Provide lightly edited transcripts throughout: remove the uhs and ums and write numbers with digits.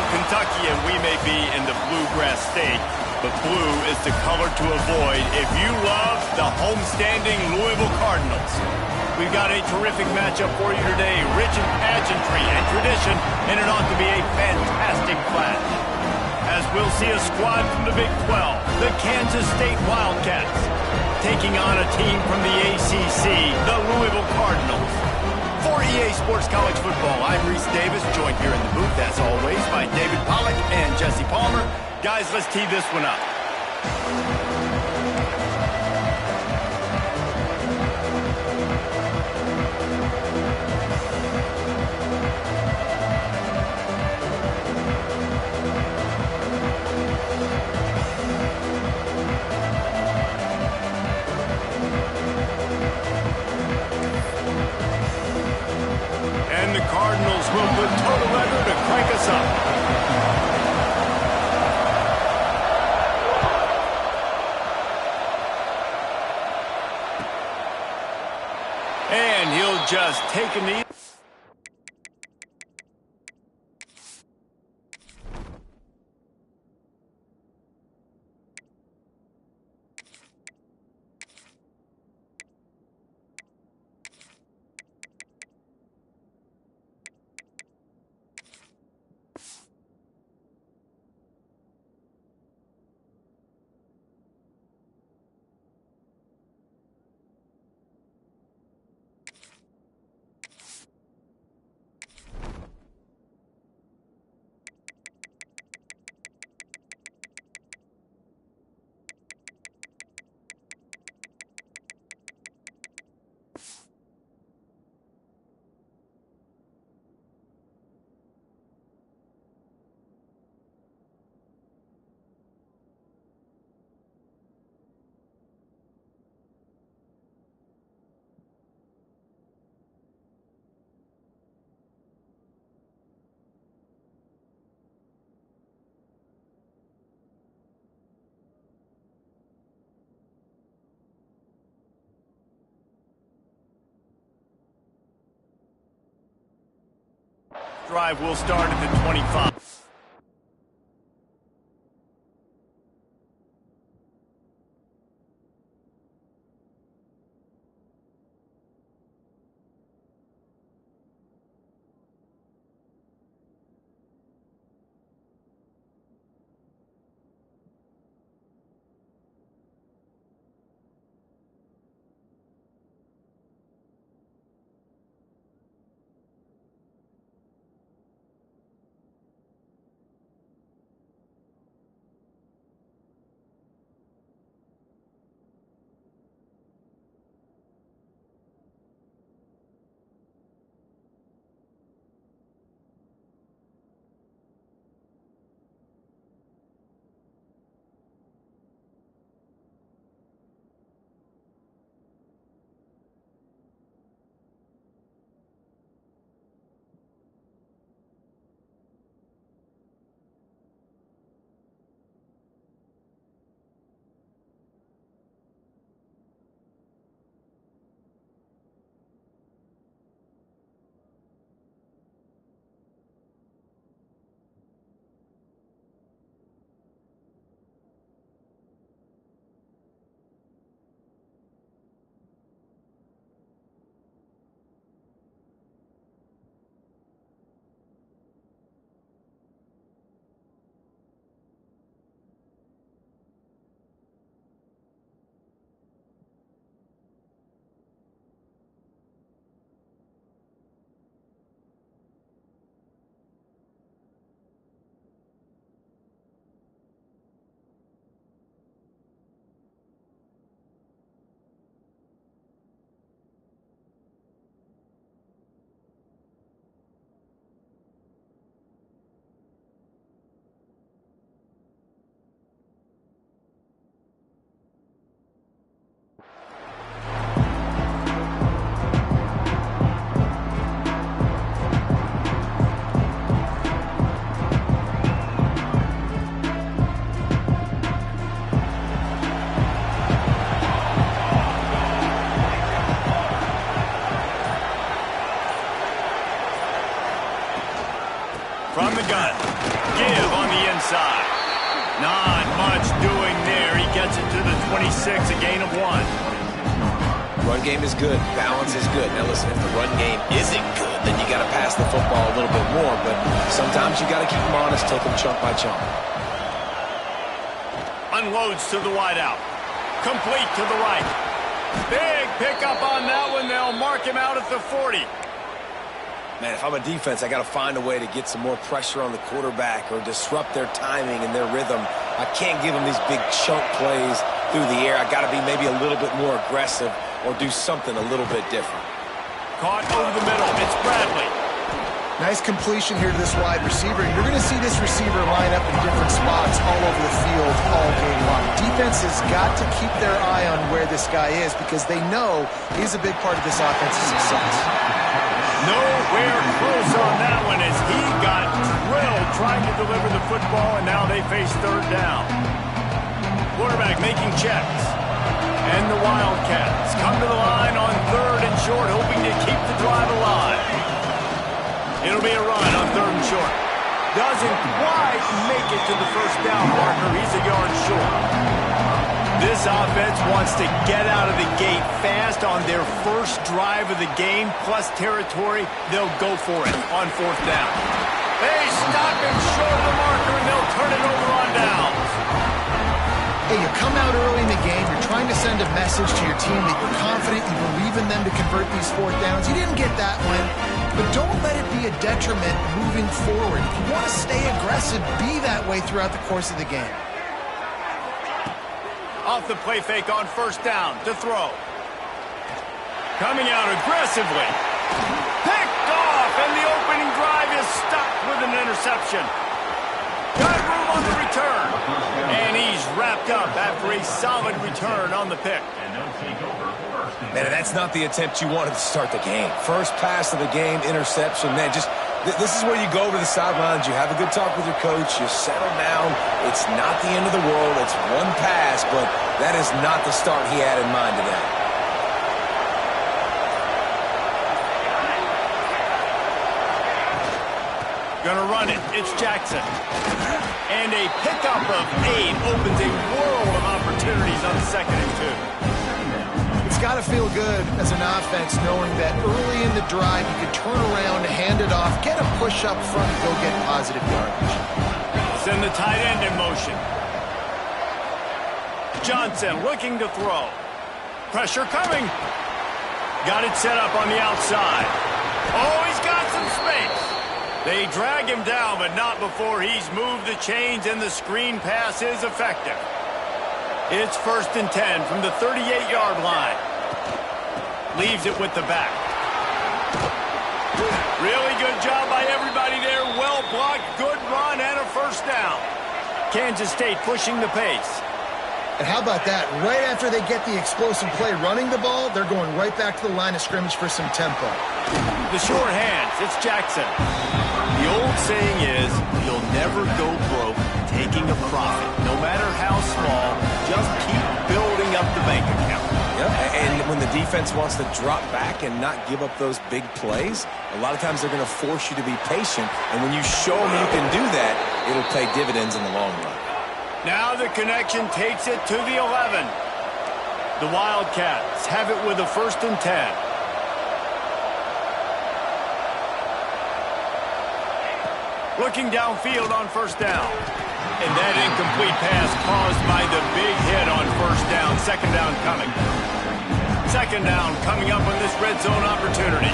Louisville, Kentucky, and we may be in the bluegrass state, but blue is the color to avoid if you love the homestanding Louisville Cardinals. We've got a terrific matchup for you today, rich in pageantry and tradition, and it ought to be a fantastic clash. As we'll see a squad from the Big 12, the Kansas State Wildcats, taking on a team from the ACC, the Louisville Cardinals. For EA Sports College Football, I'm Reese Davis, joined here in the booth, as always, by David Pollack and Jesse Palmer. Guys, let's tee this one up. And the Cardinals will put total leather to crank us up. And he'll just take a knee. Drive will start at the 25. 26, a gain of 1. Run game is good. Balance is good. Now listen, if the run game isn't good, then you got to pass the football a little bit more. But sometimes you got to keep them honest, take them chunk by chunk. Unloads to the wideout. Complete to the right. Big pickup on that one. They'll mark him out at the 40. Man, if I'm a defense, I got to find a way to get some more pressure on the quarterback or disrupt their timing and their rhythm. I can't give them these big chunk plays through the air. I got to be maybe a little bit more aggressive or do something a little bit different. Caught over the middle. It's Bradley. Nice completion here to this wide receiver. You're going to see this receiver line up in different spots all over the field all game long. Defense has got to keep their eye on where this guy is because they know he's a big part of this offense's success. Nowhere close on that one as he got drilled trying to deliver the football, and now they face third down. Quarterback making checks. And the Wildcats come to the line on third and short, hoping to keep the drive alive. It'll be a run on third and short. Doesn't quite make it to the first down marker. He's a yard short. This offense wants to get out of the gate fast on their first drive of the game, plus territory. They'll go for it on fourth down. They stop him short of the marker, and they'll turn it over on downs. Hey, you come out early in the game, you're trying to send a message to your team that you're confident, you believe in them to convert these fourth downs. You didn't get that one, but don't let it be a detriment moving forward. If you want to stay aggressive, be that way throughout the course of the game. Off the play fake on first down to throw. Coming out aggressively. Picked off, and the opening drive is stopped with an interception. Got room on the return. And he's wrapped up after a solid return on the pick. Man, that's not the attempt you wanted to start the game. First pass of the game, interception. Man, just this is where you go over the sidelines. You have a good talk with your coach. You settle down. It's not the end of the world. It's one pass, but that is not the start he had in mind today. Gonna run it. It's Jackson. And a pickup of 8 opens a world of opportunities on 2nd and 2. It's got to feel good as an offense knowing that early in the drive you can turn around, hand it off, get a push up front, and go get positive yardage. Send the tight end in motion. Johnson looking to throw. Pressure coming. Got it set up on the outside. Oh, he's got some space. They drag him down, but not before he's moved the chains, and the screen pass is effective. It's 1st and 10 from the 38-yard line. Leaves it with the back. Really good job by everybody there. Well blocked, good run, and a first down. Kansas State pushing the pace. And how about that? Right after they get the explosive play running the ball, they're going right back to the line of scrimmage for some tempo. The short hands, it's Jackson. The old saying is, you'll never go broke taking a profit. No matter how small, just keep building up the bank account. Yep. And when the defense wants to drop back and not give up those big plays, a lot of times they're going to force you to be patient. And when you show them you can do that, it'll pay dividends in the long run. Now the connection takes it to the 11. The Wildcats have it with a 1st and 10. Looking downfield on first down. And that incomplete pass caused by the big hit on first down. 2nd down coming. 2nd down coming up on this red zone opportunity.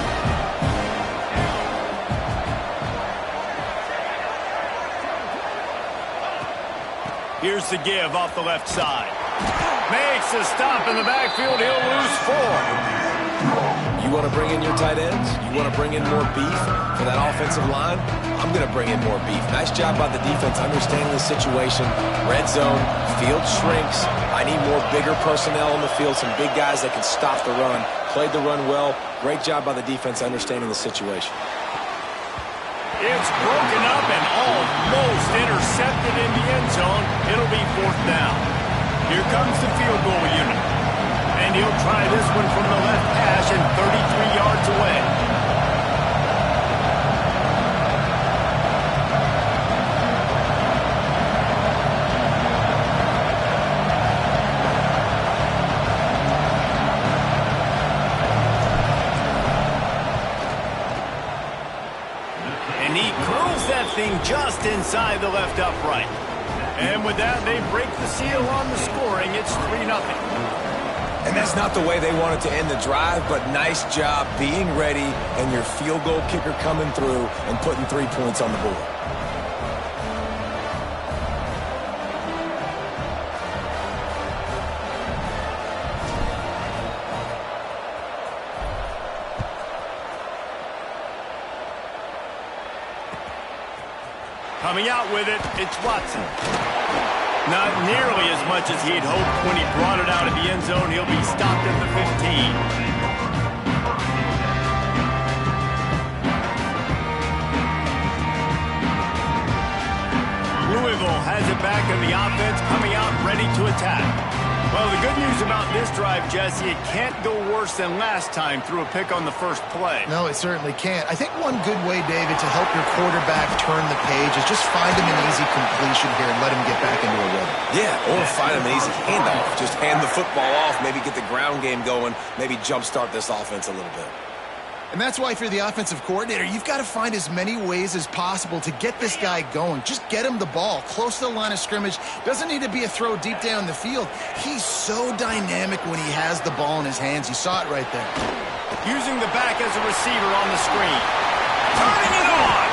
Here's the give off the left side. Makes a stop in the backfield. He'll lose 4. You want to bring in your tight ends? You want to bring in more beef for that offensive line? I'm going to bring in more beef. Nice job by the defense understanding the situation. Red zone, field shrinks. I need more bigger personnel on the field, some big guys that can stop the run. Played the run well. Great job by the defense understanding the situation. It's broken up and almost intercepted in the end zone. It'll be 4th down. Here comes the field goal unit. And he'll try this one from the left hash and 33 yards away. anything just inside the left upright. And with that, they break the seal on the scoring. It's 3-0. And that's not the way they wanted to end the drive, but nice job being ready and your field goal kicker coming through and putting 3 points on the board. Coming out with it, it's Watson. Not nearly as much as he'd hoped when he brought it out of the end zone. He'll be stopped at the 15. Louisville has it back in the offense, coming out ready to attack. Well, the good news about this drive, Jesse, it can't go worse than last time through a pick on the first play. No, it certainly can't. I think one good way, David, to help your quarterback turn the page is just find him an easy completion here and let him get back into a rhythm. Yeah, or find him an easy handoff. Just hand the football off, maybe get the ground game going, maybe jumpstart this offense a little bit. And that's why if you're the offensive coordinator, you've got to find as many ways as possible to get this guy going. Just get him the ball close to the line of scrimmage. Doesn't need to be a throw deep down the field. He's so dynamic when he has the ball in his hands. You saw it right there. Using the back as a receiver on the screen. Turning it on.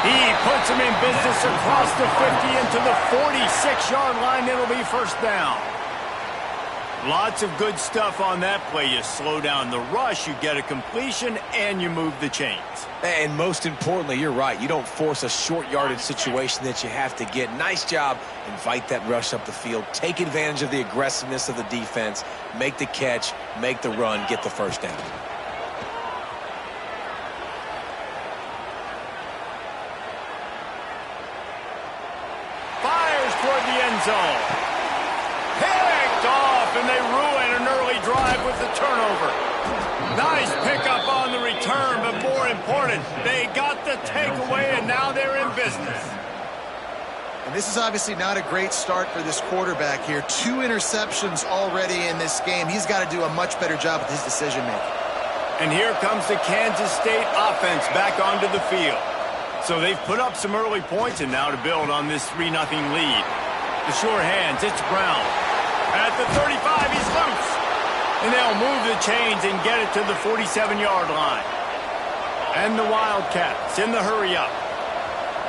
He puts him in business across the 50 into the 46-yard line. It'll be first down. Lots of good stuff on that play. You slow down the rush, you get a completion, and you move the chains. And most importantly, you're right. You don't force a short yardage situation that you have to get. Nice job. Invite that rush up the field. Take advantage of the aggressiveness of the defense. Make the catch, make the run, get the first down. Fires toward the end zone. Picked off, and they ruin an early drive with the turnover. Nice pickup on the return, but more important, they got the takeaway, and now they're in business. And this is obviously not a great start for this quarterback here. 2 interceptions already in this game. He's got to do a much better job with his decision-making. And here comes the Kansas State offense back onto the field. So they've put up some early points, and now to build on this 3-0 lead. The sure hands, it's Brown. At the 35, he's loose. And they'll move the chains and get it to the 47-yard line. And the Wildcats in the hurry-up.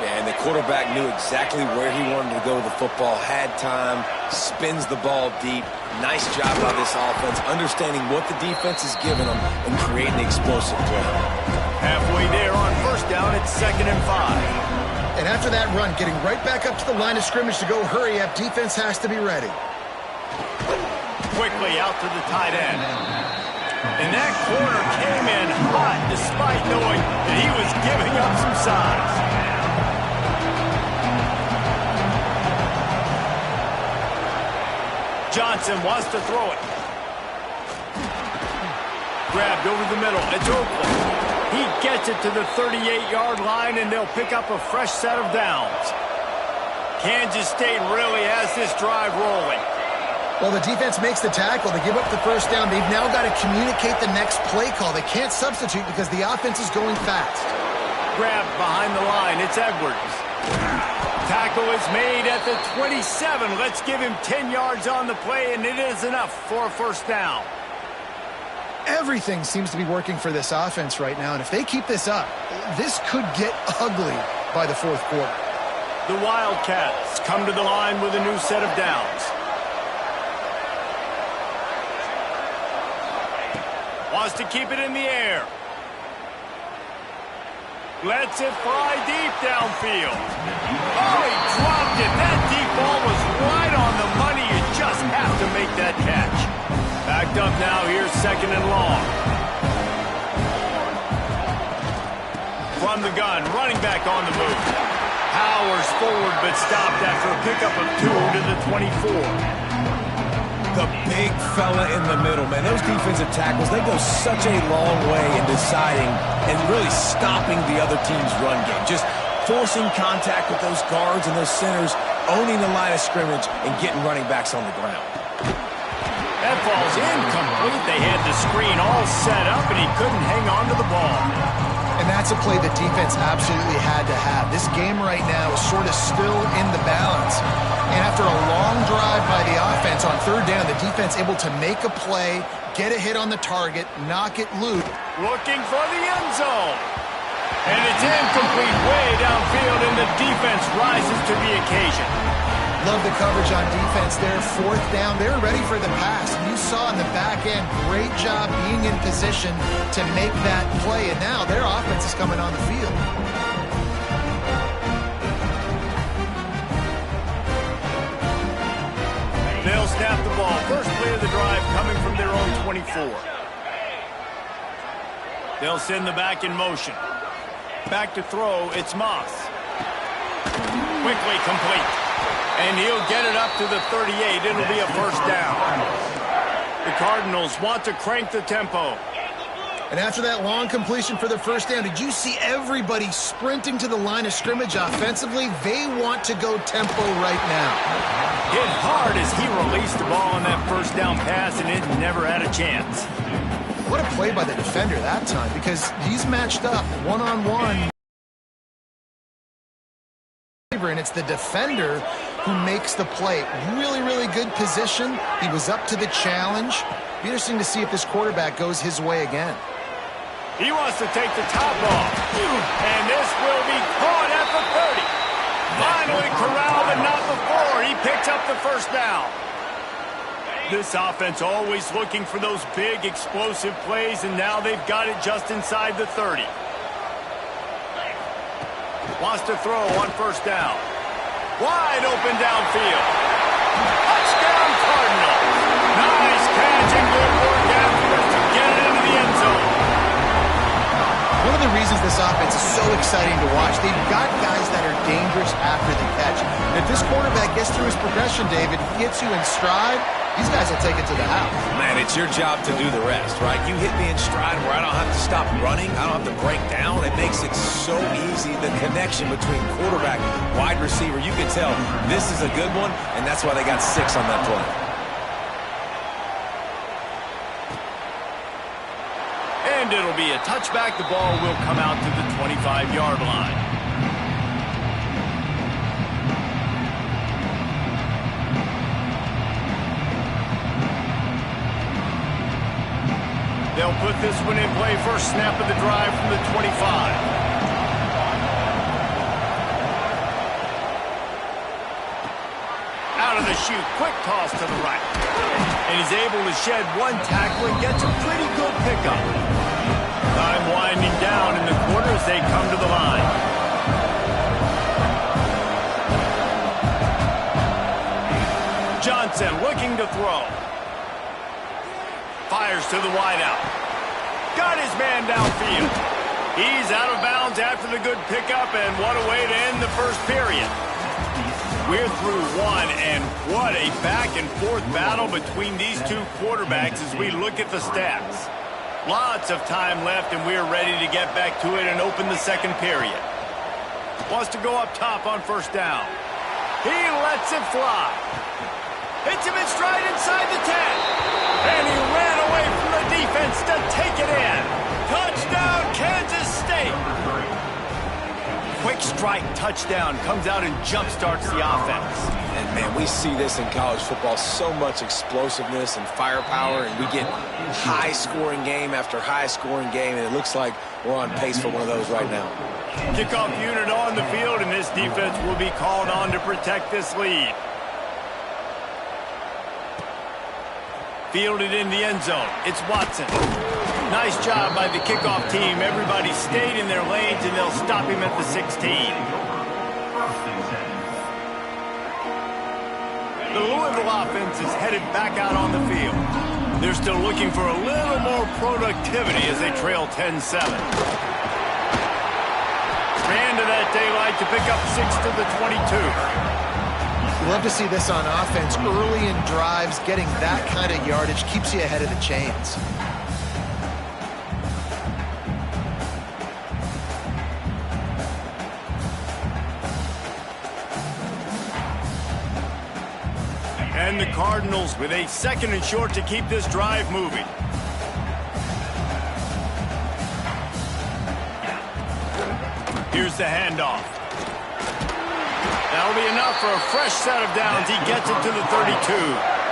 Yeah, and the quarterback knew exactly where he wanted to go with the football, had time, spins the ball deep. Nice job by this offense, understanding what the defense is giving them and creating the explosive play. Halfway there on first down, it's 2nd and 5. And after that run, getting right back up to the line of scrimmage to go hurry up, defense has to be ready. Quickly out to the tight end. And that corner came in hot despite knowing that he was giving up some size. Johnson wants to throw it. Grabbed over the middle. It's Oakland. He gets it to the 38-yard line, and they'll pick up a fresh set of downs. Kansas State really has this drive rolling. Well, the defense makes the tackle. They give up the first down. They've now got to communicate the next play call. They can't substitute because the offense is going fast. Grabbed behind the line. It's Edwards. Tackle is made at the 27. Let's give him 10 yards on the play, and it is enough for a first down. Everything seems to be working for this offense right now, and if they keep this up, this could get ugly by the fourth quarter. The Wildcats come to the line with a new set of downs. Wants to keep it in the air. Lets it fly deep downfield. Oh, he dropped it. That deep ball was right on the money. You just have to make that catch. Backed up now. Here's 2nd and long. From the gun, running back on the move. Powers forward, but stopped after a pickup of 2 to the 24. The big fella in the middle, man. Those defensive tackles, they go such a long way in deciding and really stopping the other team's run game. Just forcing contact with those guards and those centers, owning the line of scrimmage, and getting running backs on the ground. That ball's incomplete. They had the screen all set up, and he couldn't hang on to the ball. And that's a play the defense absolutely had to have. This game right now is sort of still in the balance. And after a long drive by the offense on third down, the defense able to make a play, get a hit on the target, knock it loose. Looking for the end zone. And it's incomplete way downfield, and the defense rises to the occasion. Love the coverage on defense there. Fourth down, they're ready for the pass. And you saw in the back end, great job being in position to make that play. And now their offense is coming on the field. They'll snap the ball. First play of the drive coming from their own 24. They'll send the back in motion. Back to throw, it's Moss. Quickly complete. And he'll get it up to the 38. It'll be a first down. The Cardinals want to crank the tempo. And after that long completion for the first down, did you see everybody sprinting to the line of scrimmage offensively? They want to go tempo right now. Hit hard as he released the ball on that first down pass, and it never had a chance. What a play by the defender that time, because he's matched up one-on-one. And it's the defender who makes the play. Really, really good position. He was up to the challenge. Be interesting to see if this quarterback goes his way again. He wants to take the top off. And this will be caught at the 30. Finally corralled, but not before. He picks up the first down. This offense always looking for those big, explosive plays, and now they've got it just inside the 30. Wants to throw on first down. Wide open downfield. Touchdown, Cardinals. Nice catch and good work afterwards to get it into the end zone. One of the reasons this offense is so exciting to watch, they've got guys that are dangerous after the catch. And if this quarterback gets through his progression, David, he gets you in stride, these guys will take it to the house. Man, it's your job to do the rest, right? You hit me in stride where I don't have to stop running. I don't have to break down. It makes it so easy, the connection between quarterback, wide receiver. You can tell this is a good one, and that's why they got 6 on that play. And it'll be a touchback. The ball will come out to the 25-yard line. They'll put this one in play. First snap of the drive from the 25. Out of the chute, quick toss to the right. And he's able to shed one tackle and gets a pretty good pickup. Time winding down in the quarter as they come to the line. Johnson looking to throw. Fires to the wideout. Got his man downfield. He's out of bounds after the good pickup, and what a way to end the first period. We're through one, and what a back-and-forth battle between these two quarterbacks as we look at the stats. Lots of time left, and we're ready to get back to it and open the second period. Wants to go up top on first down. He lets it fly. Hits him in stride inside the 10. And he ran away from the defense to take it in. Touchdown, Kansas State. Quick strike touchdown comes out and jump-starts the offense. And, man, we see this in college football, so much explosiveness and firepower, and we get high-scoring game after high-scoring game, and it looks like we're on pace for one of those right now. Kickoff unit on the field, and this defense will be called on to protect this lead. Fielded in the end zone. It's Watson. Nice job by the kickoff team. Everybody stayed in their lanes, and they'll stop him at the 16. The Louisville offense is headed back out on the field. They're still looking for a little more productivity as they trail 10-7. Ran to that daylight to pick up 6 to the 22. You love to see this on offense. Early in drives, getting that kind of yardage keeps you ahead of the chains. And the Cardinals with a 2nd and short to keep this drive moving. Here's the handoff. That'll be enough for a fresh set of downs. He gets it to the 32.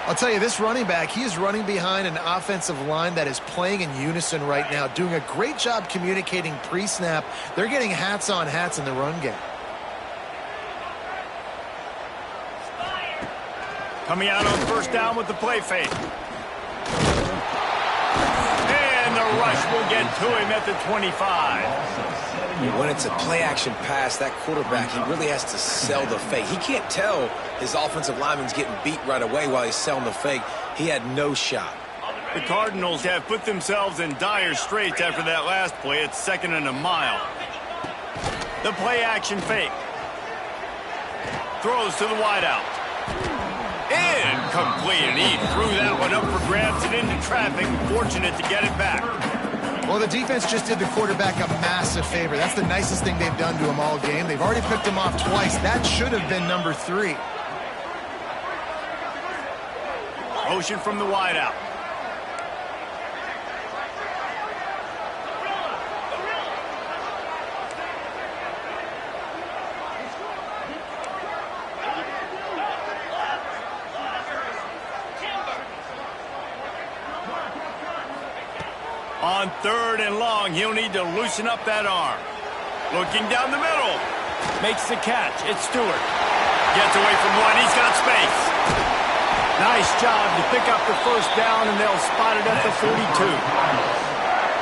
I'll tell you, this running back, he is running behind an offensive line that is playing in unison right now, doing a great job communicating pre-snap. They're getting hats on hats in the run game. Coming out on first down with the play fake. And the rush will get to him at the 25. When it's a play-action pass, that quarterback, he really has to sell the fake. He can't tell his offensive lineman's getting beat right away while he's selling the fake. He had no shot. The Cardinals have put themselves in dire straits after that last play. It's 2nd and a mile. The play-action fake. Throws to the wideout. Incomplete, and he threw that one up for grabs and into traffic. Fortunate to get it back. Well, the defense just did the quarterback a massive favor. That's the nicest thing they've done to him all game. They've already picked him off twice. That should have been number 3. Motion from the wideout. On 3rd and long, he'll need to loosen up that arm. Looking down the middle. Makes the catch. It's Stewart. Gets away from one. He's got space. Nice job to pick up the first down, and they'll spot it at the 42.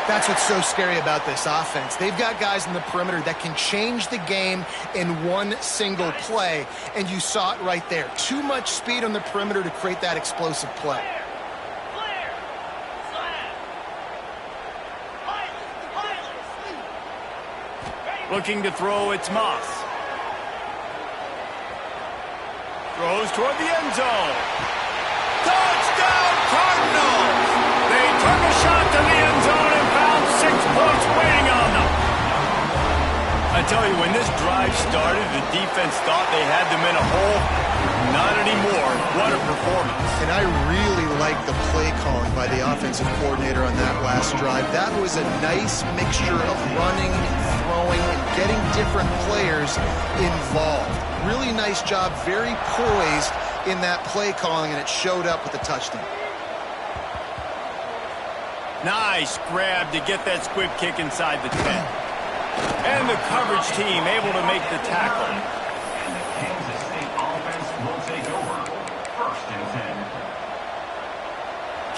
That's what's so scary about this offense. They've got guys in the perimeter that can change the game in one single play, and you saw it right there. Too much speed on the perimeter to create that explosive play. Looking to throw, it's Moss. Throws toward the end zone. Touchdown, Cardinals! They took a shot to the end zone and found 6 points waiting on them. I tell you, when this drive started, the defense thought they had them in a hole. Not anymore. What a performance. And I really like the play calling by the offensive coordinator on that last drive. That was a nice mixture of running, throwing, and getting different players involved. Really nice job, very poised in that play calling, and it showed up with the touchdown. Nice grab to get that squib kick inside the 10. And the coverage team able to make the tackle. And the Kansas State offense will take over. 1st and 10.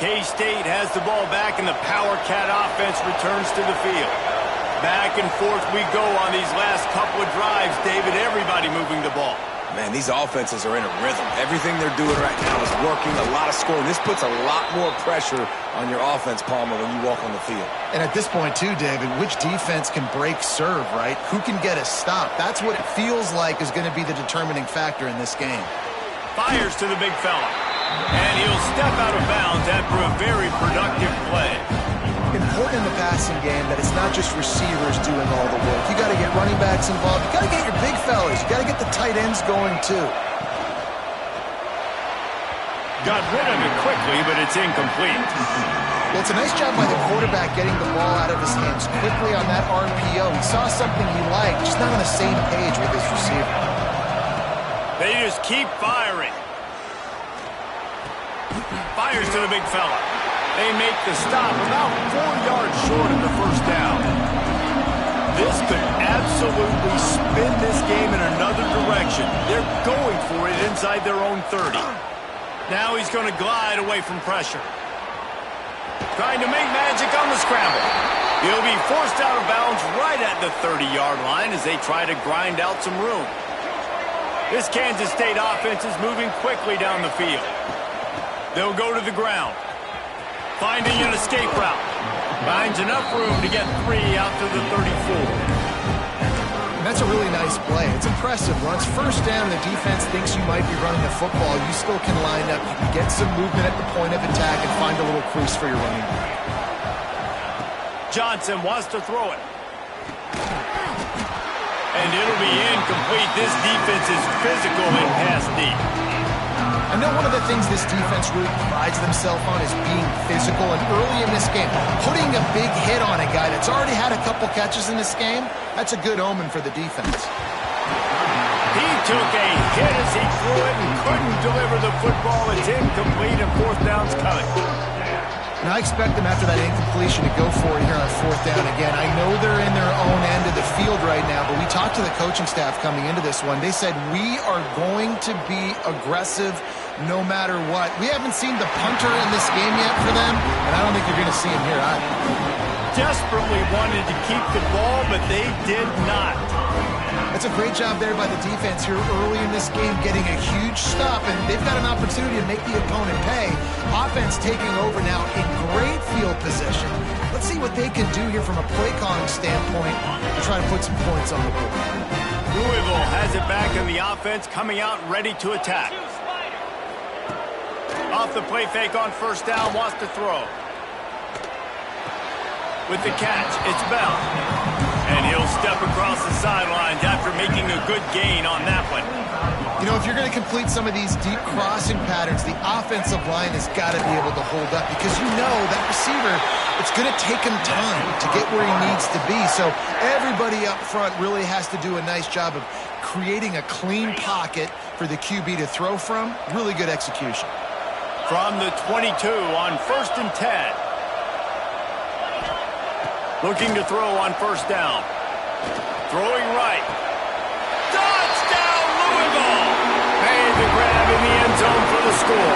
K-State has the ball back, and the Power Cat offense returns to the field. Back and forth we go on these last couple of drives, David. Everybody moving the ball. Man, these offenses are in a rhythm. Everything they're doing right now is working, a lot of scoring. This puts a lot more pressure on your offense, Palmer, when you walk on the field. And at this point, too, David, which defense can break serve, right? Who can get a stop? That's what it feels like is going to be the determining factor in this game. Fires to the big fella. And he'll step out of bounds after a very productive play. Important in the passing game that it's not just receivers doing all the work. You got to get running backs involved. You got to get your big fellas. You got to get the tight ends going too. Got rid of it quickly, but it's incomplete. Well, it's a nice job by the quarterback getting the ball out of his hands quickly on that RPO. He saw something he liked, just not on the same page with his receiver. They just keep firing. Fires to the big fella. They make the stop about 4 yards short of the first down. This could absolutely spin this game in another direction. They're going for it inside their own 30. Now he's going to glide away from pressure. Trying to make magic on the scramble. He'll be forced out of bounds right at the 30-yard line as they try to grind out some room. This Kansas State offense is moving quickly down the field. They'll go to the ground. Finding an escape route. Finds enough room to get 3 out to the 34. And that's a really nice play. It's impressive. Once first down, the defense thinks you might be running the football. You still can line up. You can get some movement at the point of attack and find a little crease for your running back. Johnson wants to throw it. And it'll be incomplete. This defense is physical and pass deep. I know one of the things this defense really prides themselves on is being physical, and early in this game, putting a big hit on a guy that's already had a couple catches in this game, that's a good omen for the defense. He took a hit as he threw it and couldn't deliver the football. It's incomplete and fourth down's coming. Now, I expect them after that incompletion to go for it here on fourth down again. I know they're in their own end of the field right now, but we talked to the coaching staff coming into this one. They said, we are going to be aggressive no matter what. We haven't seen the punter in this game yet for them, and I don't think you're going to see him here either. Desperately wanted to keep the ball, but they did not. That's a great job there by the defense here early in this game, getting a huge stop, and they've got an opportunity to make the opponent pay. Offense taking over now in great field position. Let's see what they can do here from a play calling standpoint to try to put some points on the board. Louisville has it back in the offense, coming out ready to attack. Off the play fake on first down, wants to throw. With the catch, it's Bell. And he'll step across the sidelines after making a good gain on that one. You know, if you're going to complete some of these deep crossing patterns, the offensive line has got to be able to hold up, because you know that receiver, it's going to take him time to get where he needs to be. So everybody up front really has to do a nice job of creating a clean pocket for the QB to throw from. Really good execution. From the 22 on 1st and 10. Looking to throw on first down. Throwing right. Touchdown, Louisville! Made the grab in the end zone for the score.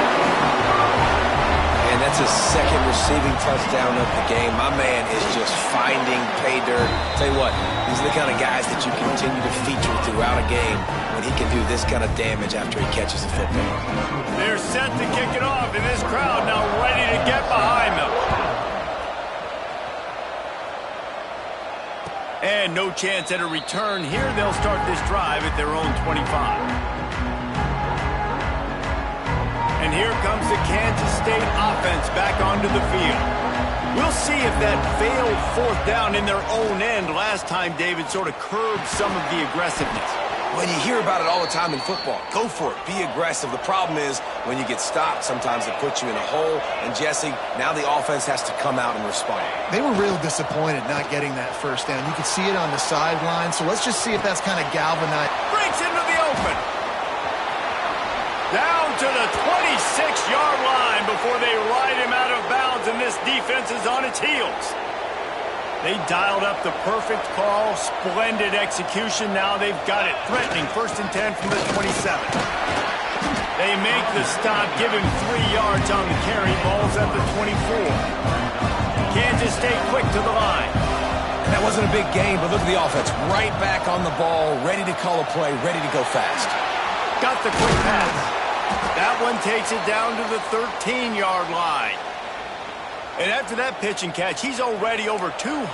And that's his second receiving touchdown of the game. My man is just finding pay dirt. Tell you what, these are the kind of guys that you continue to feature throughout a game when he can do this kind of damage after he catches the football. They're set to kick it off, and this crowd now ready to get behind them. And no chance at a return here. They'll start this drive at their own 25. And here comes the Kansas State offense back onto the field. We'll see if that failed fourth down in their own end last time, David, sort of curbed some of the aggressiveness. Well, you hear about it all the time in football. Go for it. Be aggressive. The problem is when you get stopped, sometimes it puts you in a hole. And, Jesse, now the offense has to come out and respond. They were real disappointed not getting that first down. You could see it on the sideline. So let's just see if that's kind of galvanized. Breaks into the open. Down to the 26-yard line before they ride him out of bounds, and this defense is on its heels. They dialed up the perfect call, splendid execution. Now they've got it. Threatening 1st and 10 from the 27. They make the stop, give him 3 yards on the carry. Ball's at the 24. Kansas State quick to the line. And that wasn't a big game, but look at the offense. Right back on the ball, ready to call a play, ready to go fast. Got the quick pass. That one takes it down to the 13-yard line. And after that pitch and catch, he's already over 200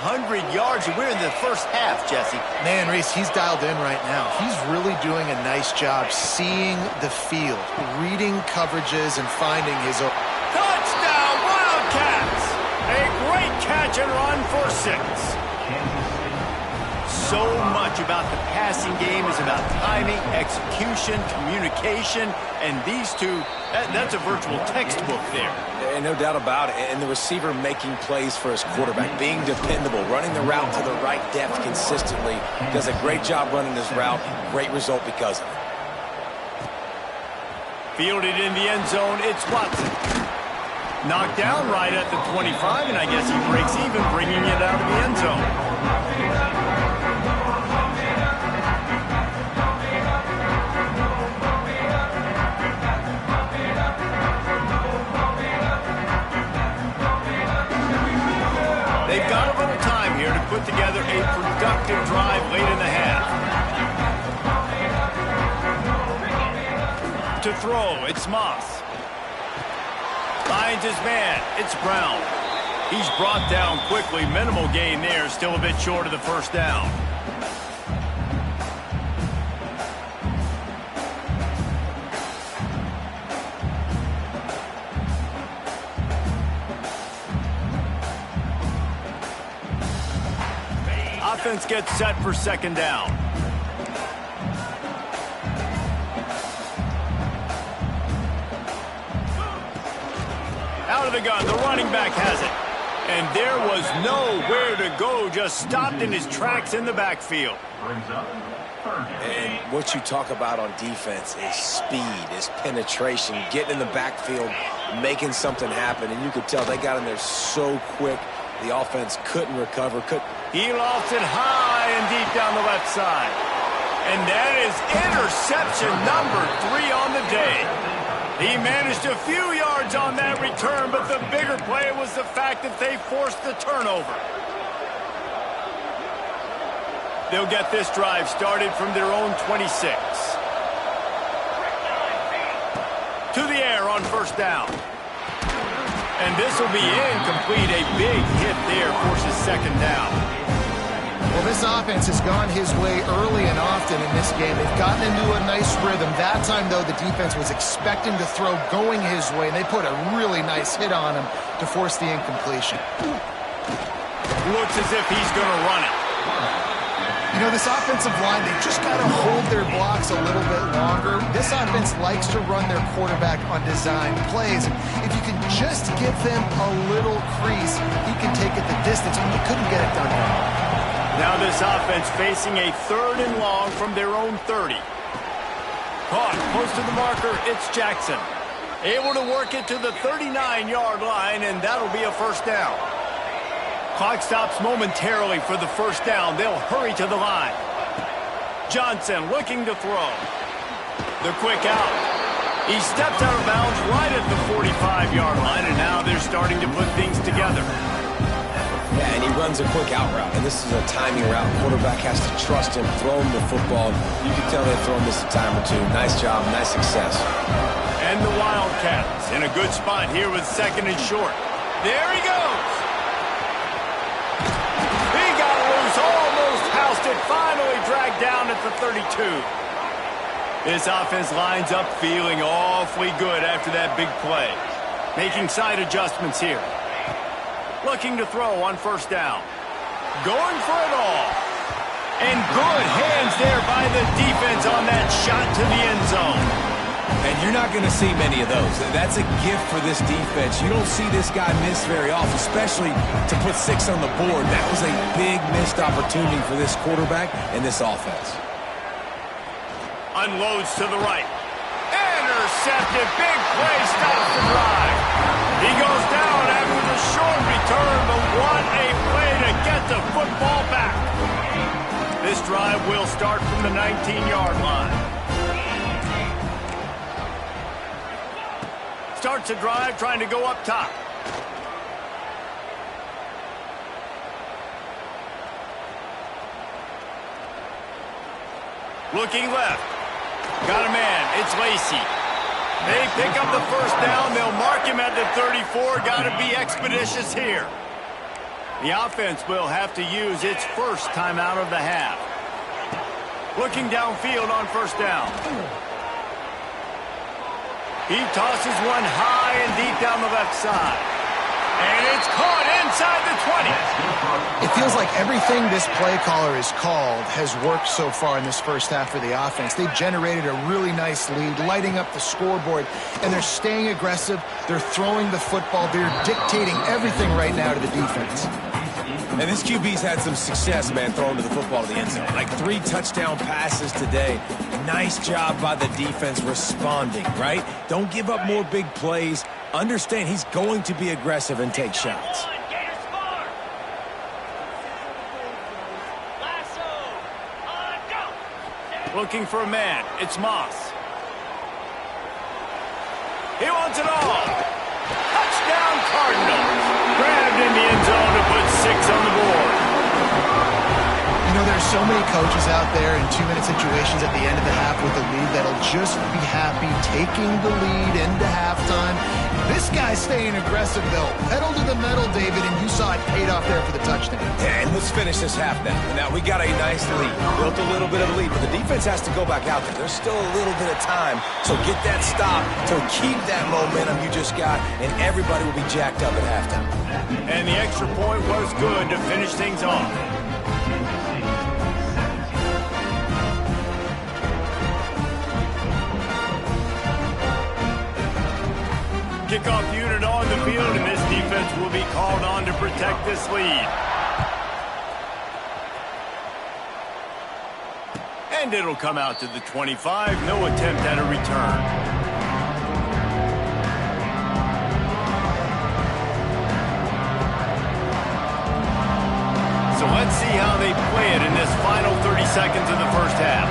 yards. We're in the first half, Jesse. Man, Reese, he's dialed in right now. He's really doing a nice job seeing the field, reading coverages, and finding his own. Touchdown, Wildcats! A great catch and run for 6. So much about the passing game is about timing, execution, communication, and these two, that's a virtual textbook there. And no doubt about it. And the receiver making plays for his quarterback, being dependable, running the route to the right depth consistently. Does a great job running this route. Great result because of it. Fielded in the end zone, it's Watson. Knocked down right at the 25, and I guess he breaks even, bringing it out of the end zone. They've got a little time here to put together a productive drive late in the half. To throw, it's Moss. Finds his man, it's Brown. He's brought down quickly. Minimal gain there, still a bit short of the first down. Offense gets set for second down. Out of the gun, the running back has it. And there was nowhere to go, just stopped in his tracks in the backfield. Brings up third and And what you talk about on defense is speed, is penetration, getting in the backfield, making something happen. And you could tell they got in there so quick, the offense couldn't recover. He lost it high and deep down the left side. And that is interception number 3 on the day. He managed a few yards on that return, but the bigger play was the fact that they forced the turnover. They'll get this drive started from their own 26. To the air on first down. And this will be incomplete. A big hit there forces second down. Well, this offense has gone his way early and often in this game. They've gotten into a nice rhythm. That time, though, the defense was expecting to throw going his way, and they put a really nice hit on him to force the incompletion. Looks as if he's going to run it. You know, this offensive line, they've just got to hold their blocks a little bit longer. This offense likes to run their quarterback on design plays. If you can just give them a little crease, he can take it the distance, but they couldn't get it done there. Now this offense facing a 3rd and long from their own 30. Caught close to the marker, it's Jackson. Able to work it to the 39-yard line, and that'll be a first down. Clock stops momentarily for the first down. They'll hurry to the line. Johnson looking to throw. The quick out. He steps out of bounds right at the 45-yard line, and now they're starting to put things together. Yeah, and he runs a quick out route, and this is a timing route. Quarterback has to trust him, throw him the football. You can tell they've thrown this a time or two. Nice job, nice success. And the Wildcats in a good spot here with 2nd and short. There he goes. He got loose, almost housed it, finally dragged down at the 32. This offense lines up feeling awfully good after that big play. Making side adjustments here. Looking to throw on first down. Going for it all. And good hands there by the defense on that shot to the end zone. And you're not going to see many of those. That's a gift for this defense. You don't see this guy miss very often, especially to put 6 on the board. That was a big missed opportunity for this quarterback and this offense. Unloads to the right. Intercepted. Big play stops the drive. He goes down after the short return, but what a play to get the football back. This drive will start from the 19-yard line. Starts a drive trying to go up top. Looking left. Got a man. It's Lacey. They pick up the first down. They'll mark him at the 34. Got to be expeditious here. The offense will have to use its first timeout of the half. Looking downfield on first down. He tosses one high and deep down the left side. And it's caught inside the 20. It feels like everything this play caller has called has worked so far in this first half for the offense. They've generated a really nice lead, lighting up the scoreboard, and they're staying aggressive. They're throwing the football. They're dictating everything right now to the defense. And this QB's had some success, man, throwing to the football to the end zone. Like 3 touchdown passes today. Nice job by the defense responding, right? Don't give up more big plays. Understand he's going to be aggressive and take shots. Looking for a man. It's Moss. He wants it all. Touchdown Cardinals. Grabbed in the end zone to put 6 on the board. You know, there's so many coaches out there in 2-minute situations at the end of the half with the lead that'll just be happy taking the lead into halftime. This guy's staying aggressive, though. Pedal to the metal, David, and you saw it paid off there for the touchdown. Yeah, and let's finish this half now. Now, we got a nice lead. Built a little bit of a lead, but the defense has to go back out there. There's still a little bit of time, so get that stop to keep that momentum you just got, and everybody will be jacked up at halftime. And the extra point was good to finish things off. Kickoff unit on the field, and this defense will be called on to protect this lead. And it'll come out to the 25. No attempt at a return. So let's see how they play it in this final 30 seconds of the first half.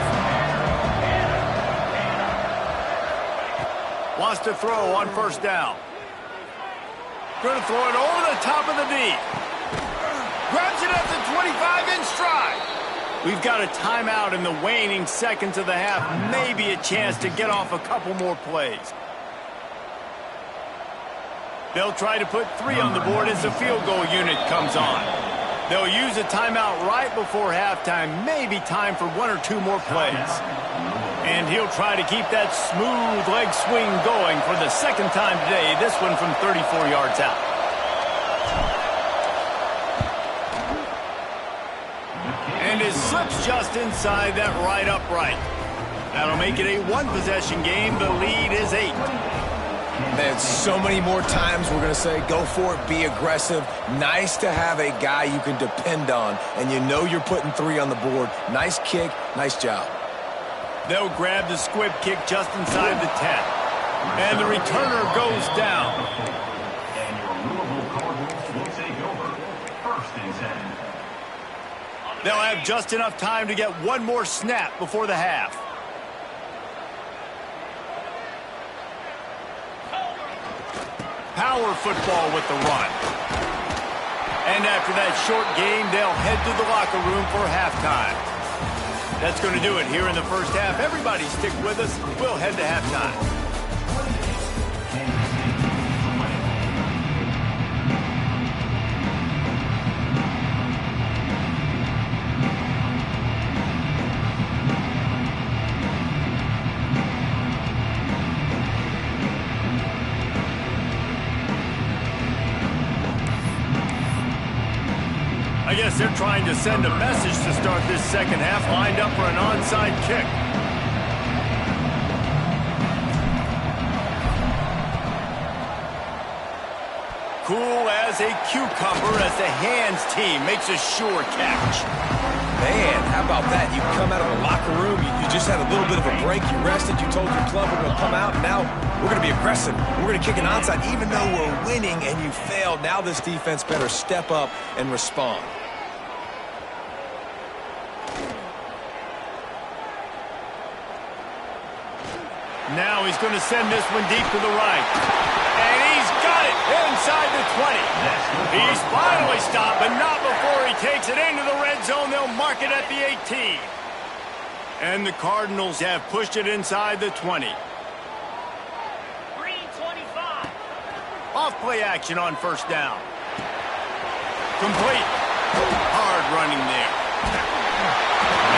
Wants to throw on first down. Going to throw it over the top of the D. Grabs it at the 25 in stride. We've got a timeout in the waning seconds of the half. Maybe a chance to get off a couple more plays. They'll try to put 3 on the board as the field goal unit comes on. They'll use a timeout right before halftime. Maybe time for 1 or 2 more plays. And he'll try to keep that smooth leg swing going for the second time today. This one from 34 yards out. And it slips just inside that right upright. That'll make it a 1-possession game. The lead is 8. Man, so many more times we're going to say, go for it, be aggressive. Nice to have a guy you can depend on, and you know you're putting 3 on the board. Nice kick, nice job. They'll grab the squib kick just inside the 10. And the returner goes down. And your Louisville Cardinals will take over. 1st and 10. They'll have just enough time to get 1 more snap before the half. Power football with the run. And after that short game, they'll head to the locker room for halftime. That's going to do it here in the first half. Everybody stick with us. We'll head to halftime. I guess they're trying to send a message to start this second half, lined up for an onside kick. Cool as a cucumber as the hands team makes a sure catch. Man, how about that? You come out of the locker room, you just had a little bit of a break, you rested, you told your club we're going to come out, and now we're going to be aggressive. We're going to kick an onside even though we're winning and you failed. Now this defense better step up and respond. Now he's going to send this one deep to the right. And he's got it inside the 20. He's finally stopped, but not before he takes it into the red zone. They'll mark it at the 18. And the Cardinals have pushed it inside the 20. Green 25. Off play action on first down. Complete. Hard running there.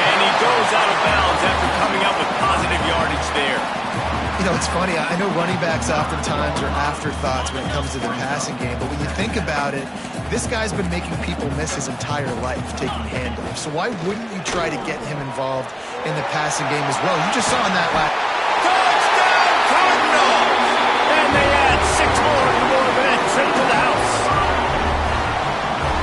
And he goes out of bounds after coming up with positive yardage there. You know, it's funny. I know running backs oftentimes are afterthoughts when it comes to their passing game, but when you think about it, this guy's been making people miss his entire life taking handoffs. So why wouldn't you try to get him involved in the passing game as well? You just saw in that last... Touchdown, Cardinals! And they add 6 more to the event. Trip to the house.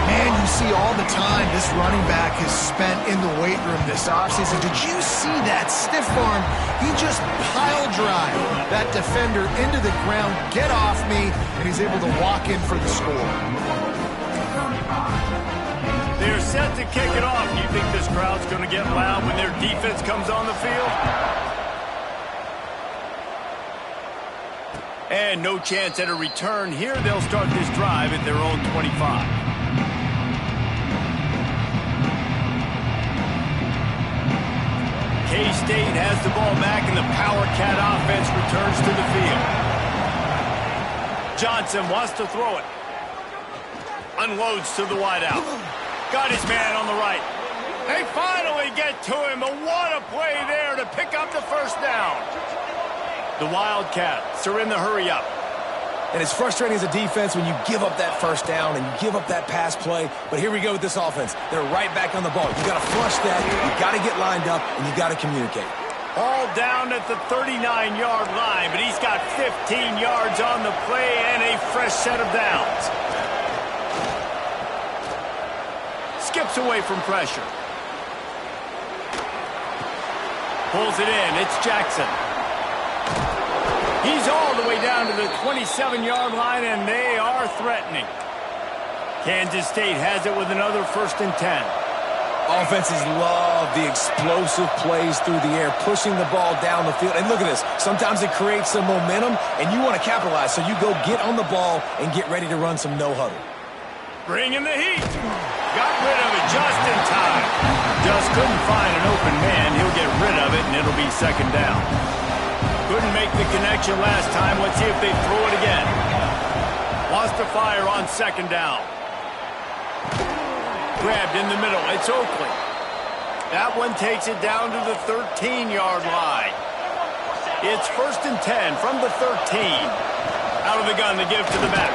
Man, you see all the time this running back has spent in the weight room this offseason. Did you see that stiff arm? He just pile drive that defender into the ground, get off me, and he's able to walk in for the score. They're set to kick it off. You think this crowd's going to get loud when their defense comes on the field? And no chance at a return here. They'll start this drive at their own 25. K-State has the ball back, and the Power Cat offense returns to the field. Johnson wants to throw it. Unloads to the wideout. Got his man on the right. They finally get to him, but what a play there to pick up the first down. The Wildcats are in the hurry-up. And it's frustrating as a defense when you give up that first down and you give up that pass play. But here we go with this offense. They're right back on the ball. You got to flush that. You got to get lined up, and you got to communicate. All down at the 39-yard line, but he's got 15 yards on the play and a fresh set of downs. Skips away from pressure. Pulls it in. It's Jackson. He's all the way down to the 27-yard line, and they are threatening. Kansas State has it with another 1st and 10. Offenses love the explosive plays through the air, pushing the ball down the field. And look at this. Sometimes it creates some momentum, and you want to capitalize. So you go get on the ball and get ready to run some no-huddle. Bringing the heat. Got rid of it just in time. Just couldn't find an open man. He'll get rid of it, and it'll be 2nd down. Couldn't make the connection last time. Let's see if they throw it again. Wants to fire on 2nd down. Grabbed in the middle. It's Oakley. That one takes it down to the 13-yard line. It's 1st and 10 from the 13. Out of the gun to give to the back.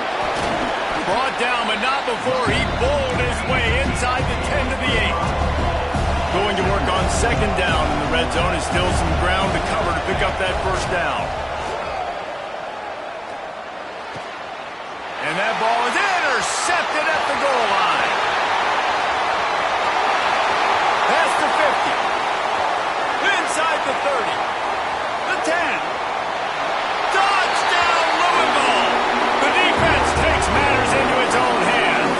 Brought down, but not before he bowled his way inside the 10 to the 8. Going to work on 2nd down in the red zone. Is still some ground to cover to pick up that 1st down. And that ball is intercepted at the goal line. Past the 50. Inside the 30. The 10. Touchdown, Louisville. The defense takes matters into its own hands.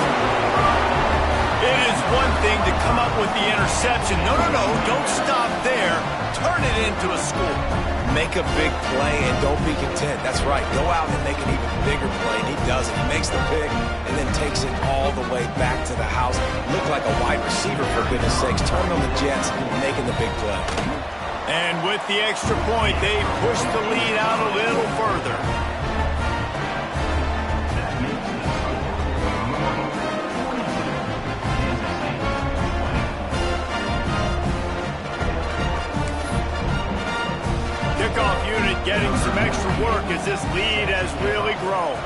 It is one thing to come up with the interception. No, don't stop there. Turn it into a score. Make a big play and don't be content. That's right. Go out and make an even bigger play. And he does it. He makes the pick and then takes it all the way back to the house. Look like a wide receiver, for goodness sakes. Turning on the Jets and making the big play. And with the extra point, they push the lead out a little further. Kickoff unit getting some extra work as this lead has really grown.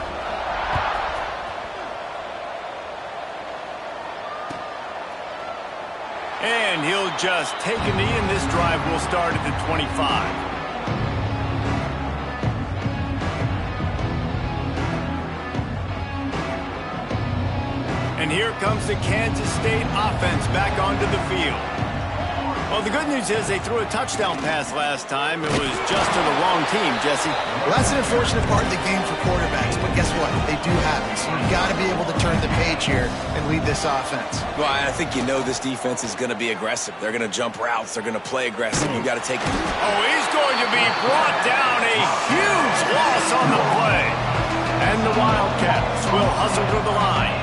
And he'll just take a knee, and this drive will start at the 25. And here comes the Kansas State offense back onto the field. Well, the good news is they threw a touchdown pass last time. It was just to the wrong team, Jesse. Well, that's an unfortunate part of the game for quarterbacks, but guess what? They do have it, so you've got to be able to turn the page here and lead this offense. Well, I think you know this defense is going to be aggressive. They're going to jump routes. They're going to play aggressive. You've got to take it. Oh, he's going to be brought down. A huge loss on the play. And the Wildcats will hustle to the line.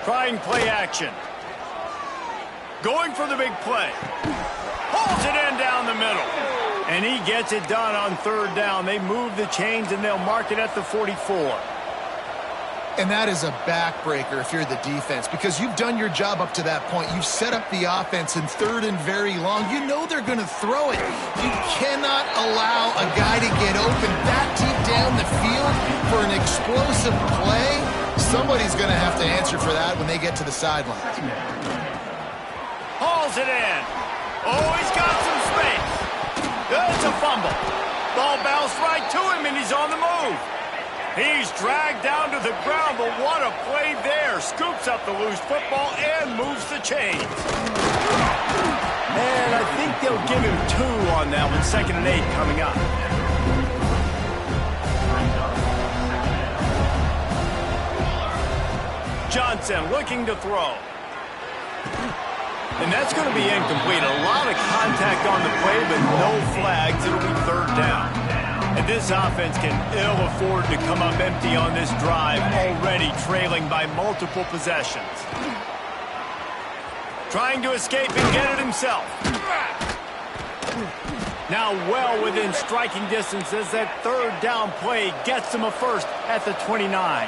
Trying play action. Going for the big play. Pulls it in down the middle. And he gets it done on 3rd down. They move the chains, and they'll mark it at the 44. And that is a backbreaker if you're the defense, because you've done your job up to that point. You've set up the offense in 3rd and very long. You know they're going to throw it. You cannot allow a guy to get open that deep down the field for an explosive play. Somebody's going to have to answer for that when they get to the sidelines. Hauls it in. Oh, he's got some space. That's a fumble. Ball bounced right to him, and he's on the move. He's dragged down to the ground, but what a play there. Scoops up the loose football and moves the chains. And I think they'll give him 2 on that one. 2nd and 8 coming up. Johnson looking to throw. And that's going to be incomplete. A lot of contact on the play, but no flags. It'll be 3rd down. And this offense can ill afford to come up empty on this drive, already trailing by multiple possessions. Trying to escape and get it himself. Now well within striking distance as that 3rd down play gets him a first at the 29.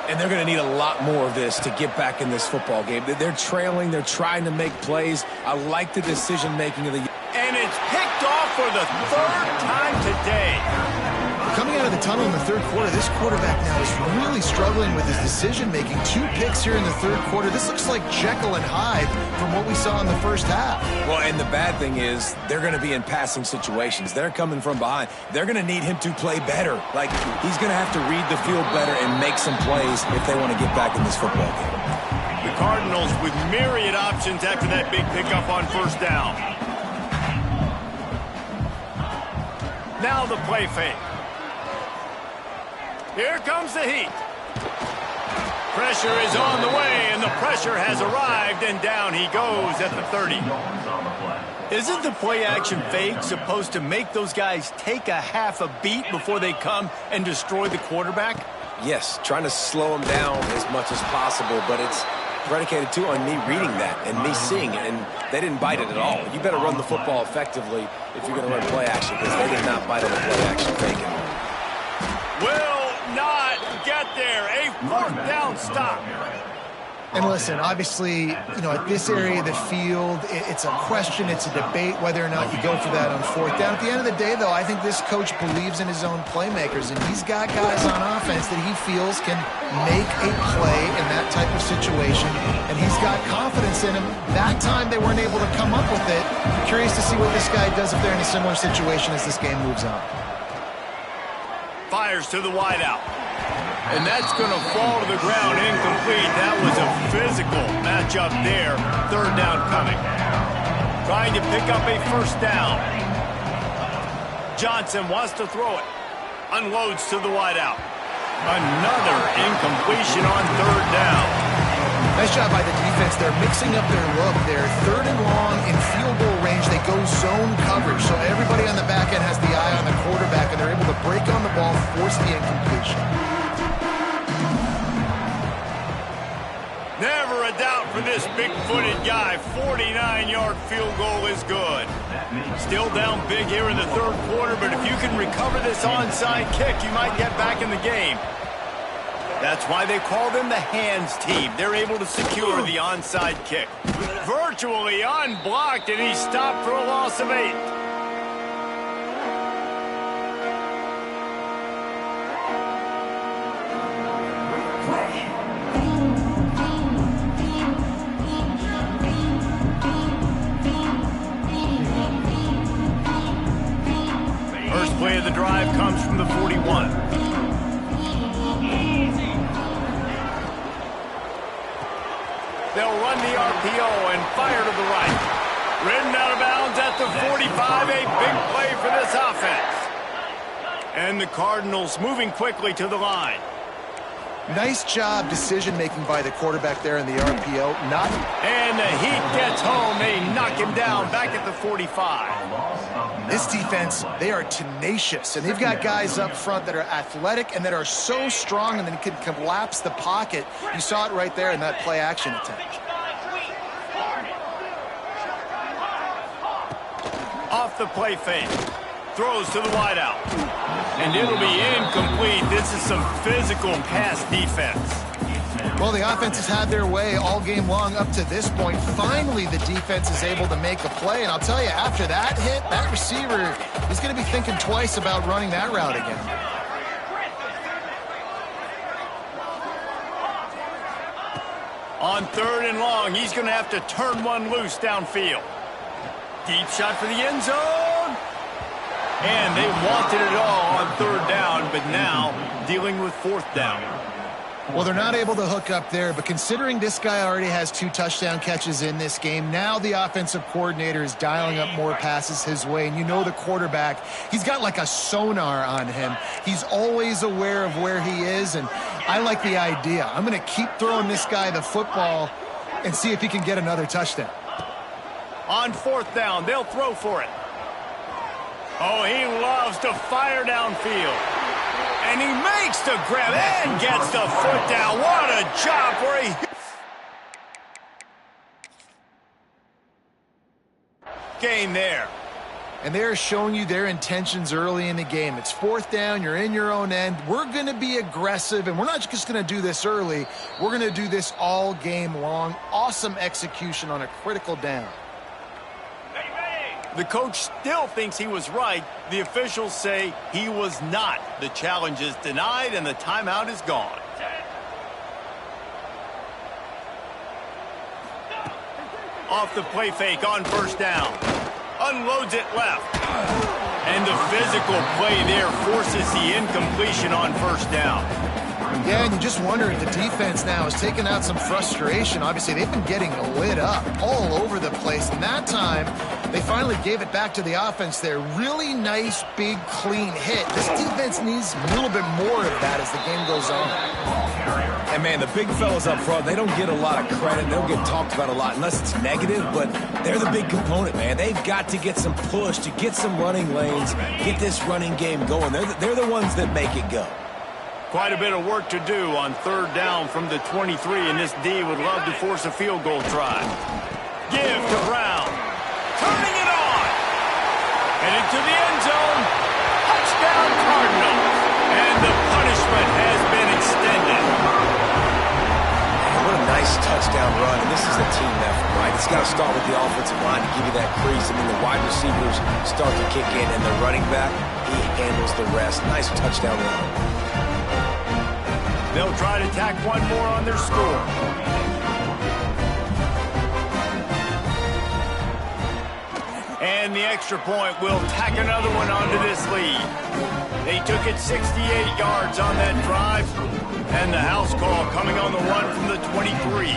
And they're going to need a lot more of this to get back in this football game. They're trailing. They're trying to make plays. I like the decision-making of the... And it's picked off for the 3rd time today. coming out of the tunnel in the third quarter, this quarterback now is really struggling with his decision-making. 2 picks here in the third quarter. This looks like Jekyll and Hyde from what we saw in the first half. Well, and the bad thing is they're going to be in passing situations. They're coming from behind. They're going to need him to play better. Like, he's going to have to read the field better and make some plays if they want to get back in this football game. The Cardinals with myriad options after that big pickup on first down. Now the play fake. Here comes the heat. Pressure is on the way, and the pressure has arrived, and down he goes at the 30. Isn't the play-action fake supposed to make those guys take a half a beat before they come and destroy the quarterback? Yes, trying to slow him down as much as possible, but it's predicated, too, on me reading that and me seeing it, and they didn't bite it at all. You better run the football effectively if you're going to run play-action, because they did not bite on the play-action fake. Will not get there. A fourth down stop. And listen, obviously, you know, at this area of the field, it's a question, it's a debate whether or not you go for that on fourth down. At the end of the day, though, I think this coach believes in his own playmakers, and he's got guys on offense that he feels can make a play in that type of situation, and he's got confidence in him. That time they weren't able to come up with it. Curious to see what this guy does if they're in a similar situation as this game moves on. Fires to the wideout. And that's going to fall to the ground incomplete. That was a physical matchup there. Third down coming. Trying to pick up a first down. Johnson wants to throw it. Unloads to the wideout. Another incompletion on third down. Nice job by the defense. They're mixing up their look. They're third and long in field goal range. They go zone coverage. So everybody on the back end has the eye on the quarterback, and they're able to break on the ball, force the incompletion. Never a doubt for this big-footed guy. 49-yard field goal is good. Still down big here in the third quarter, but if you can recover this onside kick, you might get back in the game. That's why they call them the hands team. They're able to secure the onside kick. Virtually unblocked, and he stopped for a loss of 8. First play of the drive comes from the 41. They'll run the RPO and fire to the right. Ridden out of bounds at the 45. A big play for this offense. And the Cardinals moving quickly to the line. Nice job decision-making by the quarterback there in the RPO. And the Heat gets home. They knock him down back at the 45. This defense, they are tenacious, and they've got guys up front that are athletic and that are so strong and then can collapse the pocket. You saw it right there in that play-action attempt. Off the play fake. Throws to the wideout. And it'll be incomplete. This is some physical pass defense. Well, the offense has had their way all game long up to this point. Finally, the defense is able to make a play. And I'll tell you, after that hit, that receiver is going to be thinking twice about running that route again. On third and long, he's going to have to turn one loose downfield. Deep shot for the end zone. And they wanted it all on third down, but now dealing with fourth down. Well, they're not able to hook up there, but considering this guy already has 2 touchdown catches in this game, now the offensive coordinator is dialing up more passes his way. And you know the quarterback, he's got like a sonar on him. He's always aware of where he is, and I like the idea. I'm going to keep throwing this guy the football and see if he can get another touchdown. On fourth down, they'll throw for it. Oh, he loves to fire downfield. And he makes the grab and gets the foot down. What a job for a gain there. And they're showing you their intentions early in the game. It's fourth down. You're in your own end. We're going to be aggressive, and we're not just going to do this early. We're going to do this all game long. Awesome execution on a critical down. The coach still thinks he was right. The officials say he was not. The challenge is denied, and the timeout is gone. Off the play fake on first down. Unloads it left. And the physical play there forces the incompletion on first down. Yeah, and you just wonder if the defense now is taking out some frustration. Obviously, they've been getting lit up all over the place. And that time, they finally gave it back to the offense there. Really nice, big, clean hit. This defense needs a little bit more of that as the game goes on. And, man, the big fellas up front, they don't get a lot of credit. They don't get talked about a lot unless it's negative, but they're the big component, man. They've got to get some push, to get some running lanes, get this running game going. They're the ones that make it go. Quite a bit of work to do on third down from the 23, and this D would love to force a field goal try. Give to Brown. Turning it on. And into the end zone. Touchdown Cardinals. And the punishment has been extended. What a nice touchdown run. And this is a team effort, right? It's got to start with the offensive line to give you that crease. I mean, the wide receivers start to kick in, and the running back, he handles the rest. Nice touchdown run. They'll try to tack one more on their score. And the extra point will tack another one onto this lead. They took it 68 yards on that drive. And the house call coming on the run from the 23.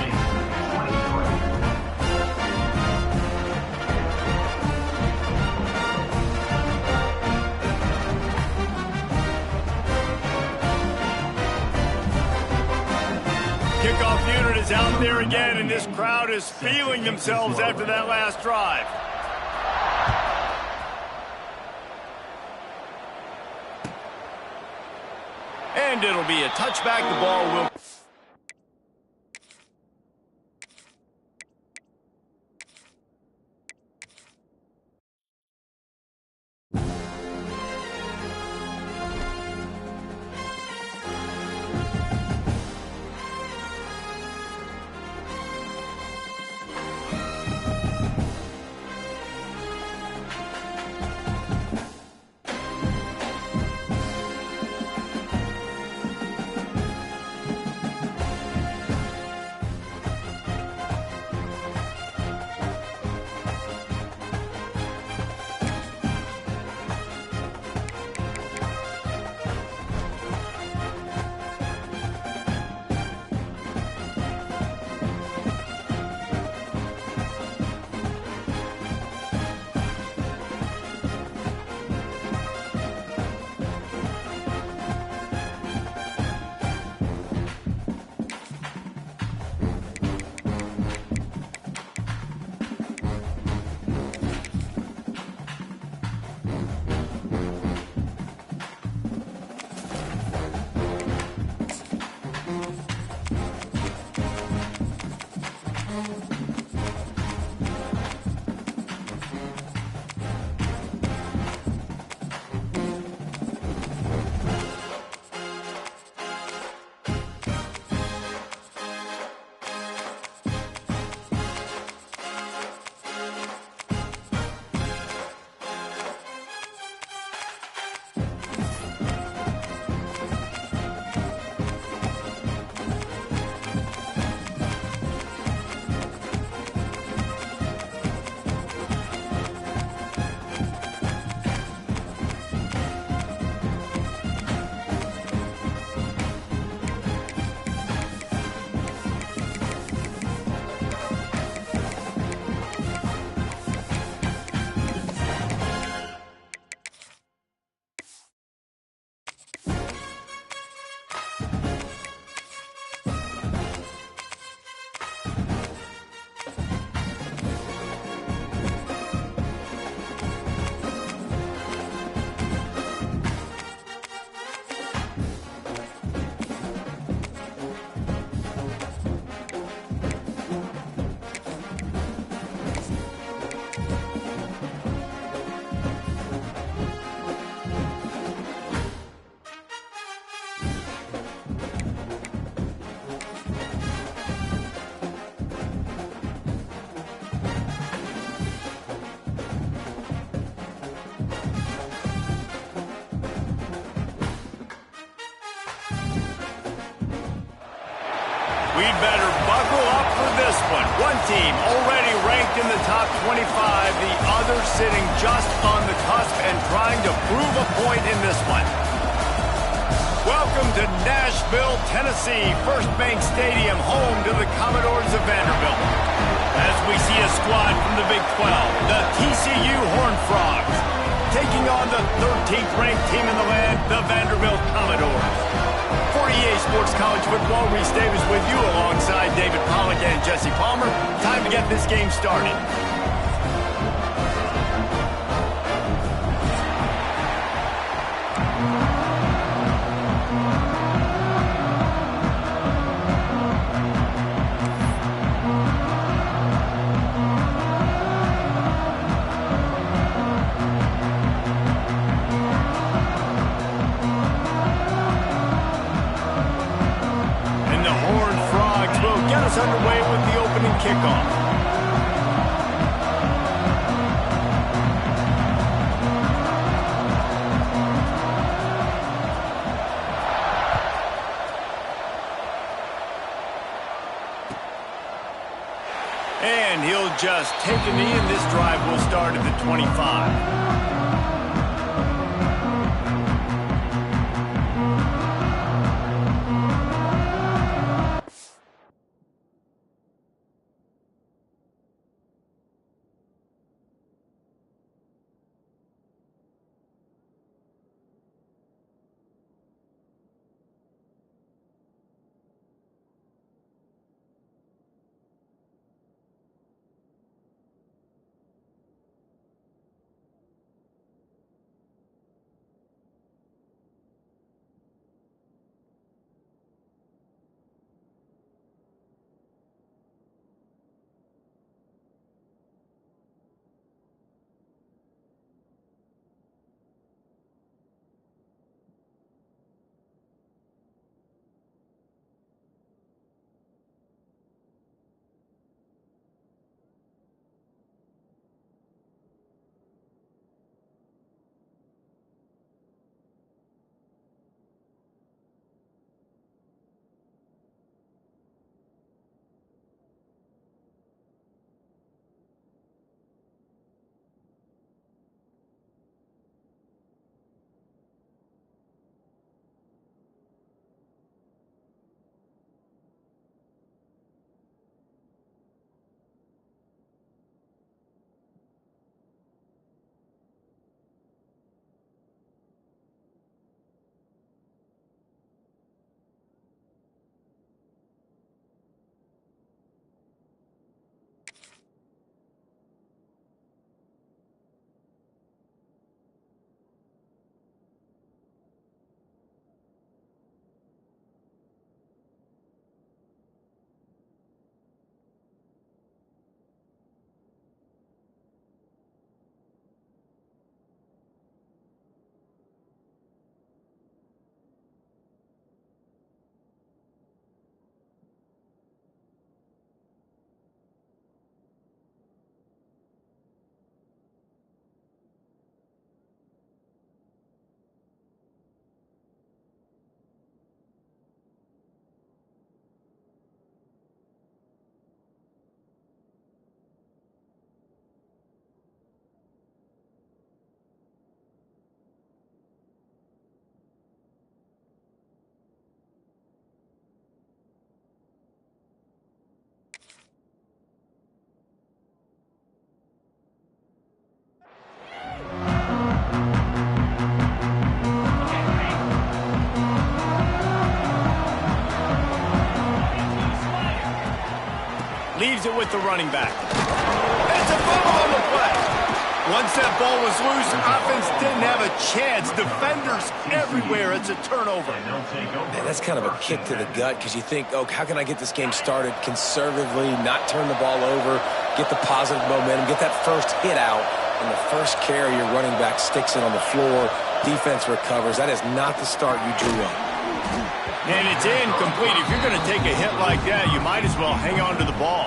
Kickoff unit is out there again, and this crowd is feeling themselves after that last drive. And it'll be a touchback. The ball will... we'd better buckle up for this one. One team already ranked in the top 25, the other sitting just on the cusp and trying to prove a point in this one. Welcome to Nashville, Tennessee, First Bank Stadium, home to the Commodores of Vanderbilt. As we see a squad from the Big 12, the TCU Horned Frogs, taking on the 13th ranked team in the land, the Vanderbilt Commodores. For EA Sports College Football, Reese Davis with you alongside David Pollack and Jesse Palmer. Time to get this game started. Underway with the opening kickoff. And he'll just take a knee, and this drive will start at the 25. Leaves it with the running back. It's a fumble on the play. Once that ball was loose, offense didn't have a chance. Defenders everywhere. It's a turnover. Man, that's kind of a kick to the gut because you think, oh, how can I get this game started conservatively, not turn the ball over, get the positive momentum, get that first hit out, and the first carry, your running back sticks it on the floor. Defense recovers. That is not the start you drew up. And it's incomplete. If you're going to take a hit like that, you might as well hang on to the ball.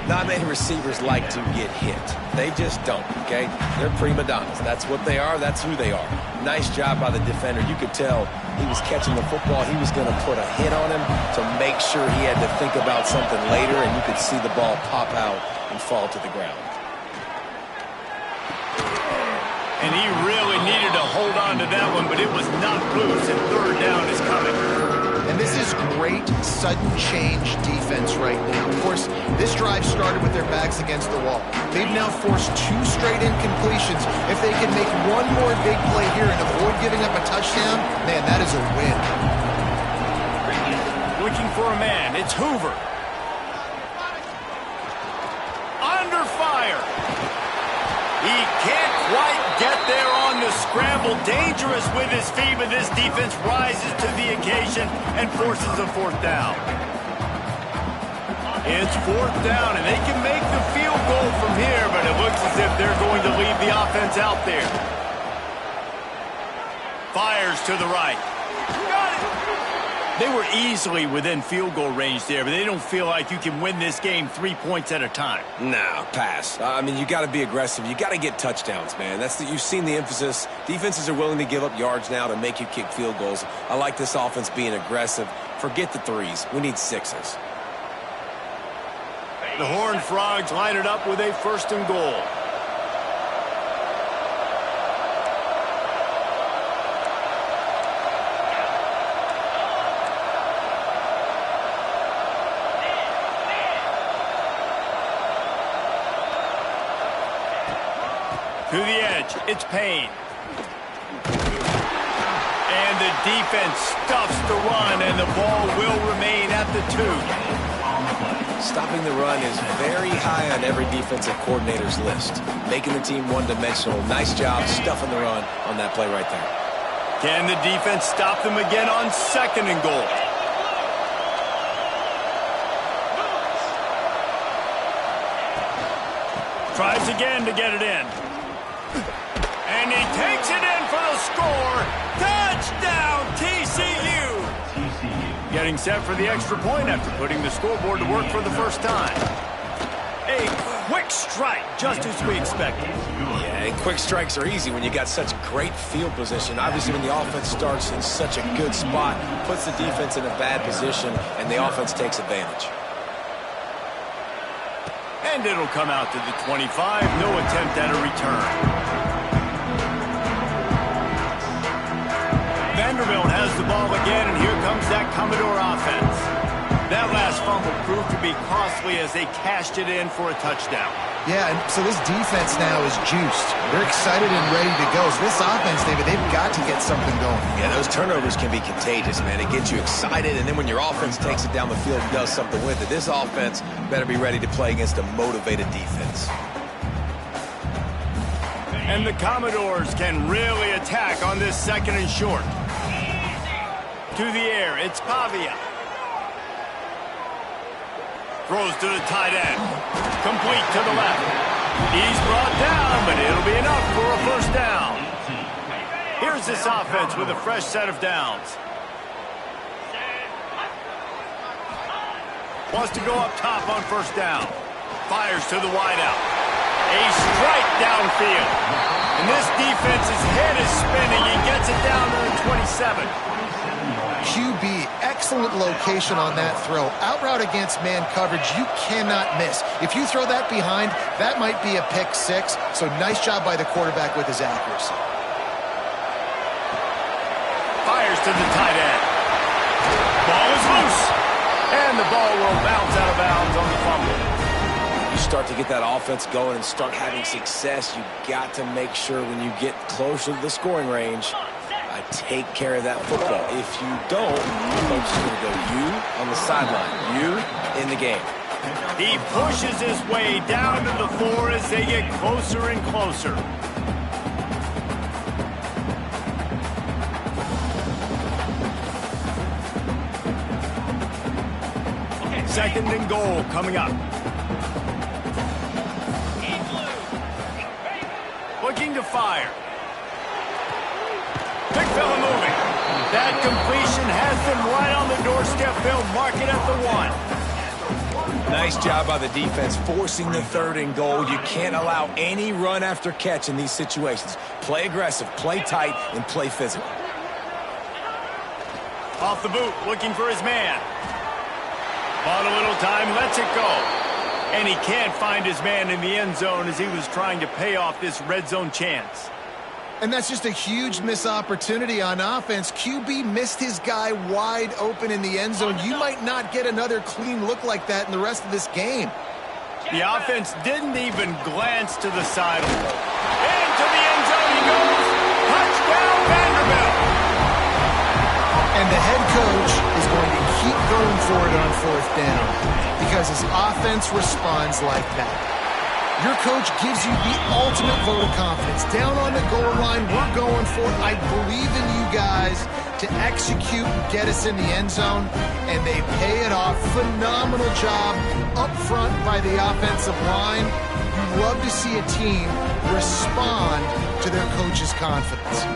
Not many receivers like to get hit. They just don't, okay? They're prima donnas. That's what they are. That's who they are. Nice job by the defender. You could tell he was catching the football. He was going to put a hit on him to make sure he had to think about something later, and you could see the ball pop out and fall to the ground. And he really needed to hold on to that one, but it was not loose, and third down is coming. And this is great sudden change defense right now. Of course, this drive started with their backs against the wall. They've now forced 2 straight incompletions. If they can make one more big play here and avoid giving up a touchdown, man, that is a win. Looking for a man. It's Hoover. Under fire. He can't quite get there on the scramble. Dangerous with his feet, but this defense rises to the occasion and forces a fourth down. It's fourth down, and they can make the field goal from here, but it looks as if they're going to leave the offense out there. Fires to the right. Got it! They were easily within field goal range there, but they don't feel like you can win this game 3 points at a time. No, pass. I mean, you got to be aggressive. You got to get touchdowns, man. You've seen the emphasis. Defenses are willing to give up yards now to make you kick field goals. I like this offense being aggressive. Forget the 3s. We need 6s. The Horned Frogs line it up with a 1st and goal. To the edge, it's Payne. And the defense stuffs the run, and the ball will remain at the 2. Stopping the run is very high on every defensive coordinator's list. Making the team one-dimensional. Nice job stuffing the run on that play right there. Can the defense stop them again on 2nd and goal? Tries again to get it in. And he takes it in for the score. Touchdown, TCU. Getting set for the extra point after putting the scoreboard to work for the first time. A quick strike, just as we expected. Yeah, and quick strikes are easy when you got such great field position. Obviously, when the offense starts in such a good spot, puts the defense in a bad position, and the offense takes advantage. And it'll come out to the 25. No attempt at a return. Vanderbilt has the ball again, and here comes that Commodore offense. That last fumble proved to be costly as they cashed it in for a touchdown. Yeah, and so this defense now is juiced. They're excited and ready to go. So this offense, David, they've got to get something going. Yeah, those turnovers can be contagious, man. It gets you excited, and then when your offense takes it down the field and does something with it, this offense better be ready to play against a motivated defense. And the Commodores can really attack on this 2nd and short. To the air, it's Pavia. Throws to the tight end. Complete to the left. He's brought down, but it'll be enough for a 1st down. Here's this offense with a fresh set of downs. Wants to go up top on 1st down. Fires to the wideout. A strike downfield. And this defense's head is spinning. He gets it down to the 27. QB, excellent location on that throw. Out route against man coverage, you cannot miss. If you throw that behind, that might be a pick 6. So nice job by the quarterback with his accuracy. Fires to the tight end. Ball is loose. And the ball will bounce out of bounds on the fumble. You start to get that offense going and start having success, you got to make sure when you get closer to the scoring range, take care of that football. If you don't, folks are going to go you on the sideline, you in the game. He pushes his way down to the 4 as they get closer and closer. Second and goal coming up. Looking to fire. Big fella moving. That completion has them right on the doorstep. They'll mark it at the 1. Nice job by the defense forcing the 3rd and goal. You can't allow any run after catch in these situations. Play aggressive, play tight, and play physical. Off the boot, looking for his man. Bought a little time, lets it go. And he can't find his man in the end zone as he was trying to pay off this red zone chance. And that's just a huge missed opportunity on offense. QB missed his guy wide open in the end zone. You might not get another clean look like that in the rest of this game. The offense didn't even glance to the sideline. Into the end zone he goes. Touchdown, Vanderbilt. And the head coach is going to keep going for it on 4th down because his offense responds like that. Your coach gives you the ultimate vote of confidence. Down on the goal line, we're going for it. I believe in you guys to execute and get us in the end zone, and they pay it off. Phenomenal job up front by the offensive line. You love to see a team respond to their coach's confidence.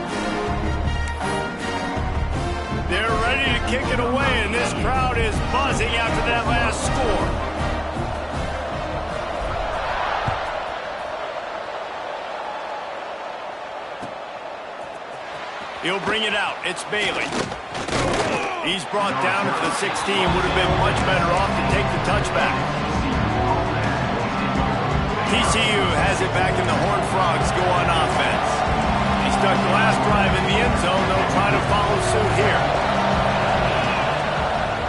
They're ready to kick it away, and this crowd is buzzing after that last score. He'll bring it out. It's Bailey. He's brought down at the 16. Would have been much better off to take the touchback. TCU has it back and the Horned Frogs go on offense. He stuck the last drive in the end zone. They'll try to follow suit here.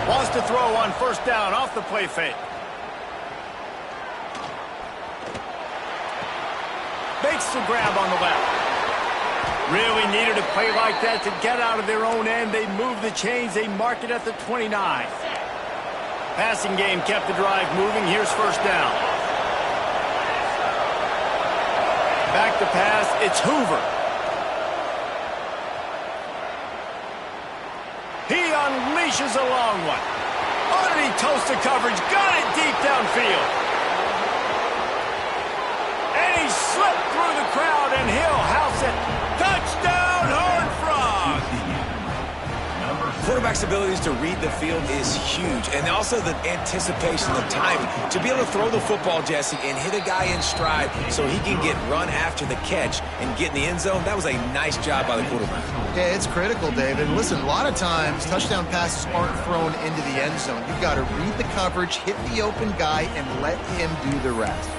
Wants to throw on 1st down off the play fake. Makes the grab on the left. Really needed a play like that to get out of their own end. They move the chains. They mark it at the 29. Passing game kept the drive moving. Here's 1st down. Back to pass. It's Hoover. He unleashes a long one. Underneath toasted coverage. Got it deep downfield. And he slipped through the crowd, and he'll house it. Touchdown, Horned Frogs! Quarterback's abilities to read the field is huge, and also the anticipation, the timing. To be able to throw the football, Jesse, and hit a guy in stride so he can get run after the catch and get in the end zone, that was a nice job by the quarterback. Yeah, it's critical, David. Listen, a lot of times touchdown passes aren't thrown into the end zone. You've got to read the coverage, hit the open guy, and let him do the rest.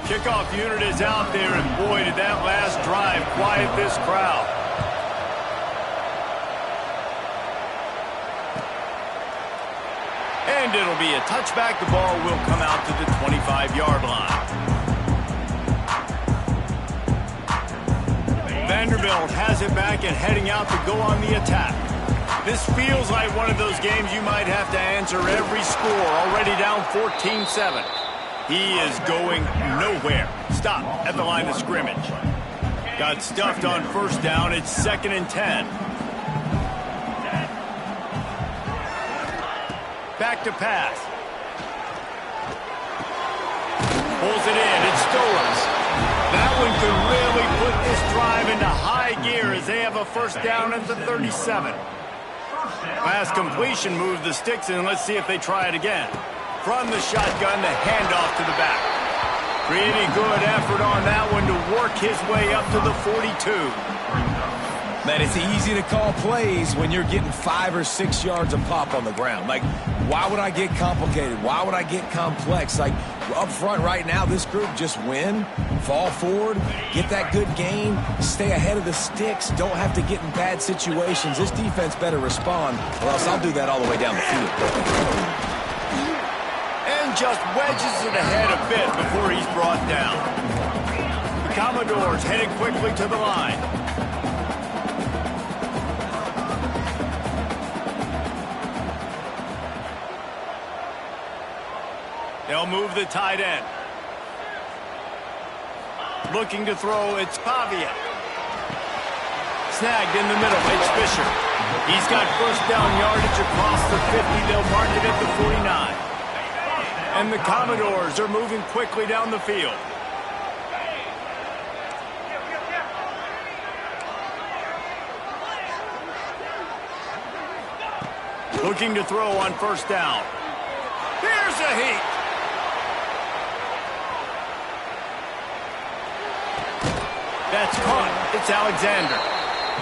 Kickoff unit is out there, and boy, did that last drive quiet this crowd. And it'll be a touchback. The ball will come out to the 25-yard line. Vanderbilt has it back and heading out to go on the attack. This feels like one of those games you might have to answer every score. Already down 14-7. He is going nowhere. Stop at the line of scrimmage. Got stuffed on 1st down. It's 2nd and 10. Back to pass. Pulls it in. It's Stowers. That one could really put this drive into high gear as they have a 1st down at the 37. Pass completion moved the sticks in. Let's see if they try it again. From the shotgun, the handoff to the back. Pretty good effort on that one to work his way up to the 42. Man, it's easy to call plays when you're getting 5 or 6 yards of pop on the ground. Like, why would I get complicated? Why would I get complex? Like, up front right now, this group just win, fall forward, get that good gain, stay ahead of the sticks, don't have to get in bad situations. This defense better respond, or else I'll do that all the way down the field. Just wedges it ahead a bit before he's brought down. The Commodores headed quickly to the line. They'll move the tight end. Looking to throw, it's Pavia. Snagged in the middle, it's Fisher. He's got 1st down yardage across the 50. They'll mark it at the 49. And the Commodores are moving quickly down the field. Looking to throw on 1st down. There's a heat. That's caught. It's Alexander.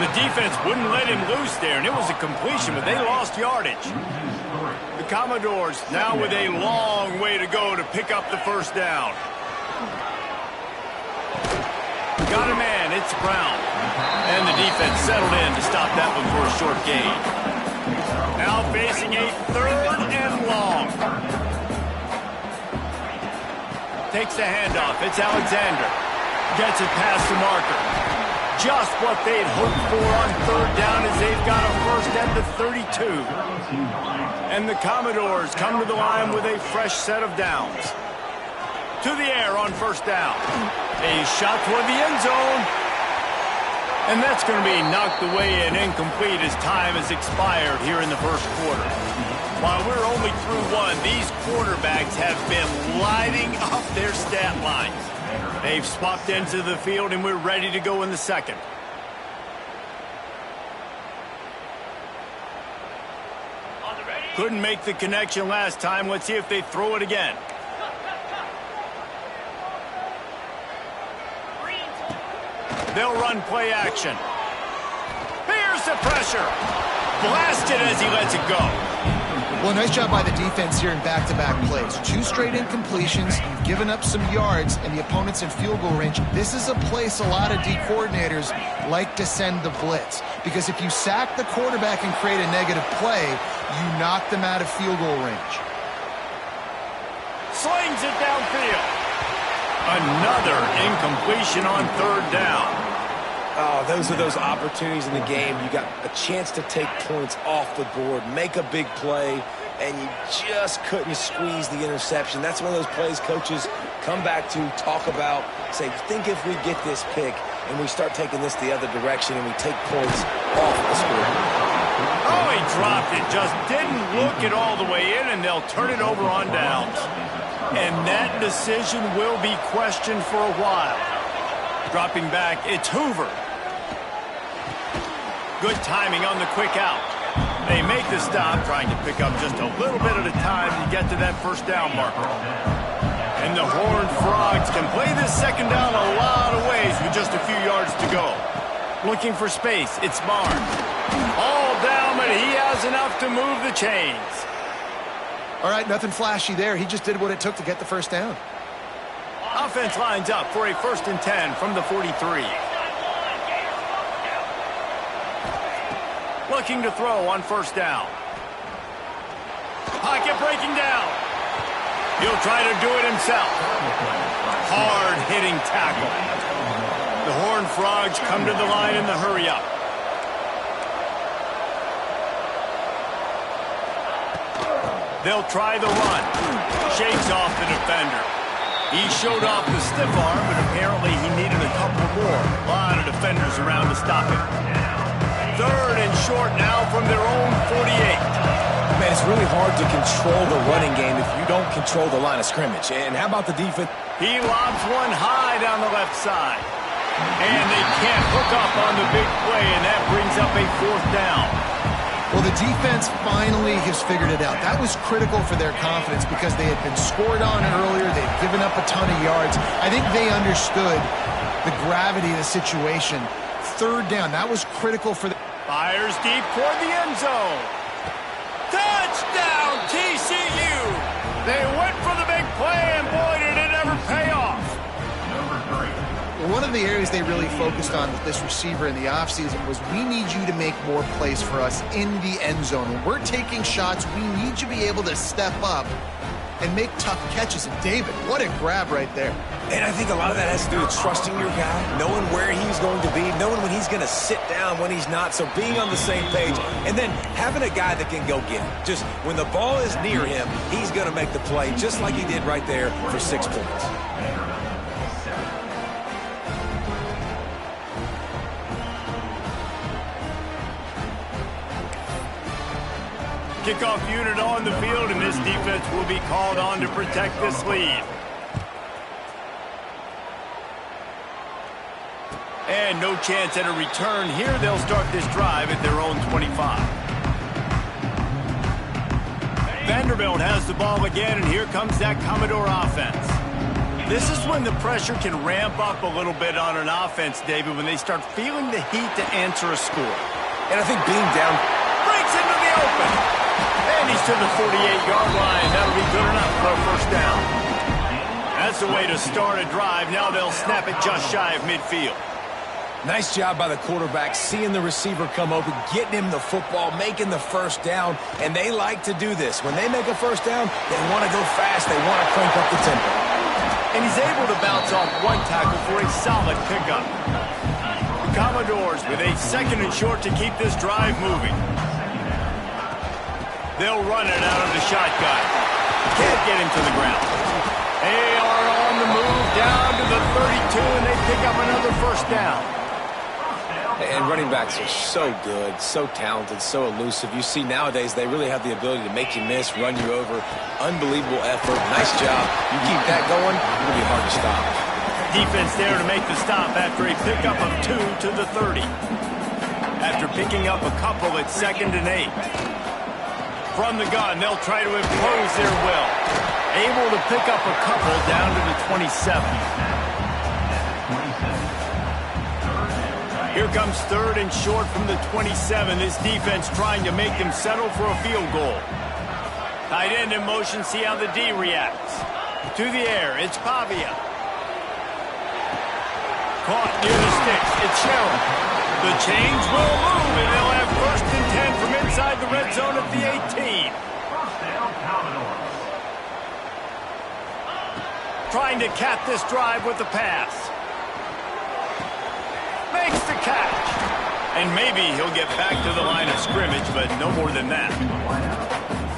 The defense wouldn't let him loose there, and it was a completion, but they lost yardage. The Commodores now with a long way to go to pick up the first down. Got a man. It's Brown. And the defense settled in to stop that one for a short gain. Now facing a 3rd and long. Takes the handoff. It's Alexander. Gets it past the marker. Just what they'd hoped for on 3rd down as they've got a first at the 32. And the Commodores come to the line with a fresh set of downs. To the air on 1st down. A shot toward the end zone. And that's going to be knocked away and incomplete as time has expired here in the 1st quarter. While we're only through one, these quarterbacks have been lighting up their stat lines. They've swapped into the field, and we're ready to go in the 2nd. Couldn't make the connection last time. Let's see if they throw it again. They'll run play action. Here's the pressure. Blasted as he lets it go. Well, nice job by the defense here in back-to-back plays. 2 straight incompletions. You've given up some yards, and the opponent's in field goal range. This is a place a lot of D coordinators like to send the blitz, because if you sack the quarterback and create a negative play, you knock them out of field goal range. Slings it downfield. Another incompletion on 3rd down. Oh, those are those opportunities in the game. You got a chance to take points off the board, make a big play, and you just couldn't squeeze the interception. That's one of those plays coaches come back to, talk about, say, think if we get this pick and we start taking this the other direction and we take points off the score. Oh, he dropped it. Just didn't look it all the way in, and they'll turn it over on downs. And that decision will be questioned for a while. Dropping back, it's Hoover. Good timing on the quick out. They make the stop, trying to pick up just a little bit at a time to get to that 1st down marker. And the Horned Frogs can play this 2nd down a lot of ways with just a few yards to go. Looking for space, it's Barnes. All down, but he has enough to move the chains. All right, nothing flashy there. He just did what it took to get the 1st down. Offense lines up for a 1st and 10 from the 43. Looking to throw on 1st down. Pocket breaking down. He'll try to do it himself. Hard-hitting tackle. The Horned Frogs come to the line in the hurry-up. They'll try the run. Shakes off the defender. He showed off the stiff arm, but apparently he needed a couple more. A lot of defenders around to stop him. 3rd and short now from their own 48. Man, it's really hard to control the running game if you don't control the line of scrimmage. And how about the defense? He lobs one high down the left side. And they can't hook up on the big play, and that brings up a 4th down. Well, the defense finally has figured it out. That was critical for their confidence because they had been scored on earlier. They'd given up a ton of yards. I think they understood the gravity of the situation. 3rd down, that was critical for them. Fires deep toward the end zone. Touchdown, TCU! They went for the big play, and boy, did it ever pay off. One of the areas they really focused on with this receiver in the offseason was, we need you to make more plays for us in the end zone. When we're taking shots, we need you to be able to step up and make tough catches. And David, what a grab right there. And I think a lot of that has to do with trusting your guy, knowing where he's going to be, knowing when he's going to sit down, when he's not, so being on the same page, and then having a guy that can go get it. Just when the ball is near him, he's going to make the play, just like he did right there for 6 points. Kickoff unit on the field, and this defense will be called on to protect this lead. And no chance at a return here. They'll start this drive at their own 25. Vanderbilt has the ball again, and here comes that Commodore offense. This is when the pressure can ramp up a little bit on an offense, David, when they start feeling the heat to answer a score. And I think being down breaks into the open. And he's to the 48-yard line. That'll be good enough for a first down. That's the way to start a drive. Now they'll snap it just shy of midfield. Nice job by the quarterback, seeing the receiver come open, getting him the football, making the first down, and they like to do this. When they make a first down, they want to go fast. They want to crank up the tempo. And he's able to bounce off one tackle for a solid pickup. The Commodores with a second and short to keep this drive moving. They'll run it out of the shotgun. Can't get him to the ground. They are on the move down to the 32, and they pick up another first down. And running backs are so good, so talented, so elusive. You see nowadays they really have the ability to make you miss, run you over. Unbelievable effort. Nice job. You keep that going, it's going to be hard to stop. Defense there to make the stop after a pickup of 2 to the 30. After picking up a couple at 2nd and 8. From the gun, they'll try to impose their will. Able to pick up a couple down to the 27. Here comes 3rd and short from the 27. This defense trying to make them settle for a field goal. Tight end in motion, see how the D reacts. To the air, it's Pavia. Caught near the sticks, it's Sherrill. The chains will move, and they'll have 1st and 10 from inside the red zone at the 18. Trying to cap this drive with the pass. Makes the catch. And maybe he'll get back to the line of scrimmage, but no more than that.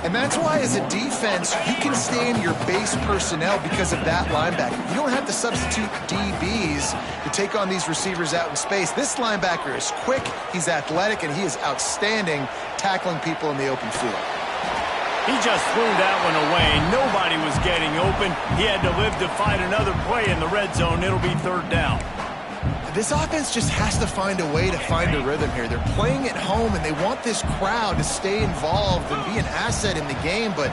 And that's why, as a defense, you can stay in your base personnel because of that linebacker. You don't have to substitute DBs to take on these receivers out in space. This linebacker is quick, he's athletic, and he is outstanding tackling people in the open field. He just threw that one away. Nobody was getting open. He had to live to fight another play in the red zone. It'll be 3rd down. This offense just has to find a way to find a rhythm here. They're playing at home, and they want this crowd to stay involved and be an asset in the game, but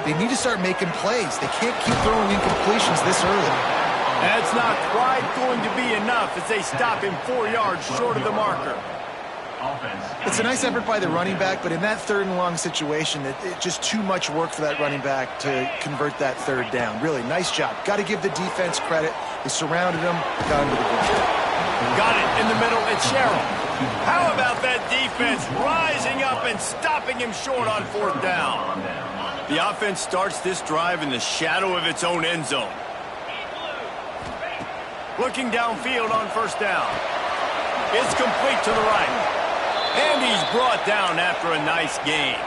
they need to start making plays. They can't keep throwing incompletions this early. That's not quite going to be enough as they stop him 4 yards short of the marker. It's a nice effort by the running back, but in that 3rd and long situation, it's just too much work for that running back to convert that 3rd down. Really, nice job. Got to give the defense credit. They surrounded him, got him to the ground. Got it in the middle, it's Sherrill. How about that defense rising up and stopping him short on 4th down? The offense starts this drive in the shadow of its own end zone. Looking downfield on 1st down. It's complete to the right. And he's brought down after a nice gain.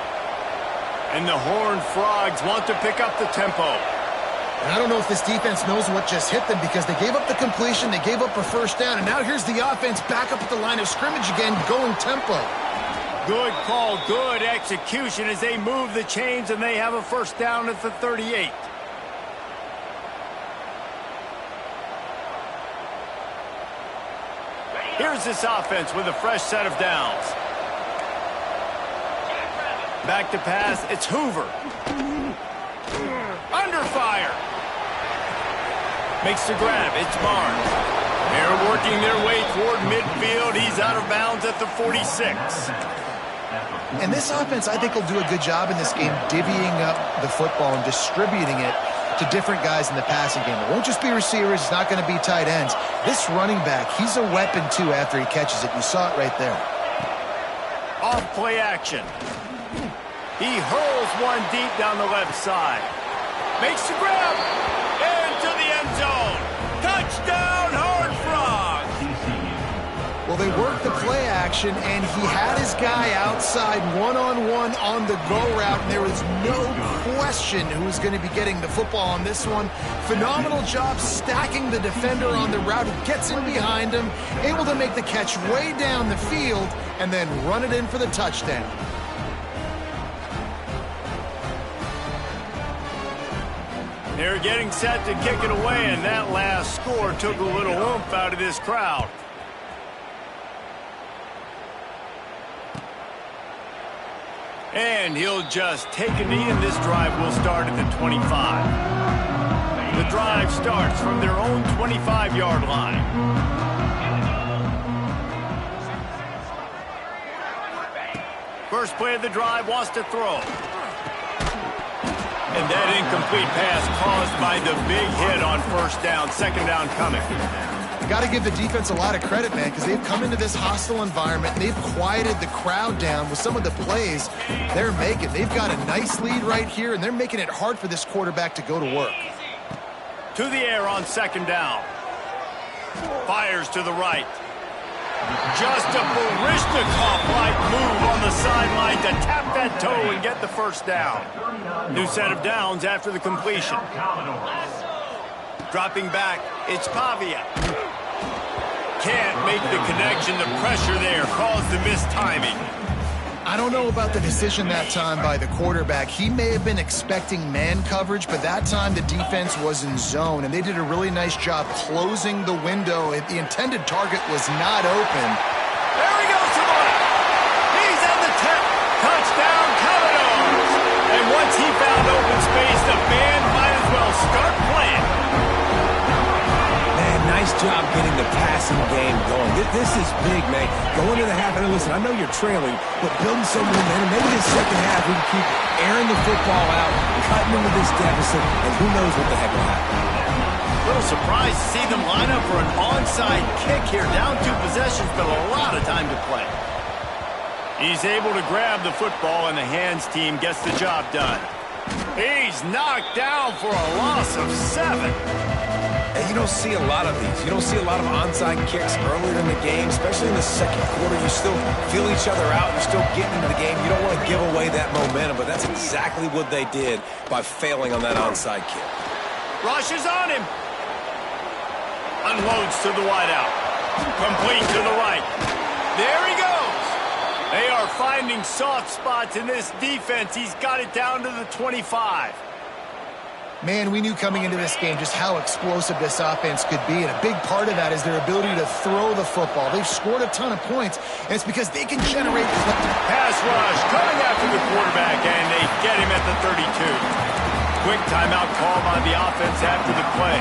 And the Horned Frogs want to pick up the tempo. And I don't know if this defense knows what just hit them because they gave up the completion, they gave up a 1st down, and now here's the offense back up at the line of scrimmage again, going tempo. Good call, good execution as they move the chains, and they have a 1st down at the 38. Here's this offense with a fresh set of downs. Back to pass, it's Hoover. Under fire. Makes the grab, it's Barnes. They're working their way toward midfield. He's out of bounds at the 46. And this offense, I think, will do a good job in this game divvying up the football and distributing it to different guys in the passing game. It won't just be receivers. It's not going to be tight ends. This running back, he's a weapon, too, after he catches it. You saw it right there. Off play action. He hurls one deep down the left side. Makes the grab. Into the end zone. Touchdown, Horned Frogs. Well, they worked the play action, and he had his guy outside one-on-one on the go route, and there was no question who was going to be getting the football on this one. Phenomenal job stacking the defender on the route. He gets in behind him, able to make the catch way down the field, and then run it in for the touchdown. They're getting set to kick it away, and that last score took a little oomph out of this crowd. And he'll just take a knee, and this drive will start at the 25. The drive starts from their own 25-yard line. First play of the drive, wants to throw. And that incomplete pass caused by the big hit on first down. Second down coming. You got to give the defense a lot of credit, man, because they've come into this hostile environment and they've quieted the crowd down with some of the plays they're making. They've got a nice lead right here, and they're making it hard for this quarterback to go to work. To the air on second down. Fires to the right. Just a Baryshnikov-like move on the sideline to tap that toe and get the first down. New set of downs after the completion. Dropping back, it's Pavia. Can't make the connection. The pressure there caused the missed timing. I don't know about the decision that time by the quarterback. He may have been expecting man coverage, but that time the defense was in zone, and they did a really nice job closing the window. The intended target was not open. There he goes to the left. He's at the 10. Touchdown, Commodores. And once he found open space, the band might as well start playing. Nice job getting the passing game going. This is big, man. Going to the half, and listen, I know you're trailing, but building some momentum. Maybe this second half we can keep airing the football out, cutting into this deficit, and who knows what the heck will happen. A little surprised to see them line up for an onside kick here. Down 2 possessions, but a lot of time to play. He's able to grab the football, and the hands team gets the job done. He's knocked down for a loss of 7. And you don't see a lot of these. You don't see a lot of onside kicks earlier in the game, especially in the second quarter. You still feel each other out. You're still getting into the game. You don't want to give away that momentum, but that's exactly what they did by failing on that onside kick. Rushes on him. Unloads to the wideout. Complete to the right. There he goes. They are finding soft spots in this defense. He's got it down to the 25. Man, we knew coming into this game just how explosive this offense could be, and a big part of that is their ability to throw the football. They've scored a ton of points, and it's because they can generate pass rush coming after the quarterback, and they get him at the 32. Quick timeout call by the offense after the play.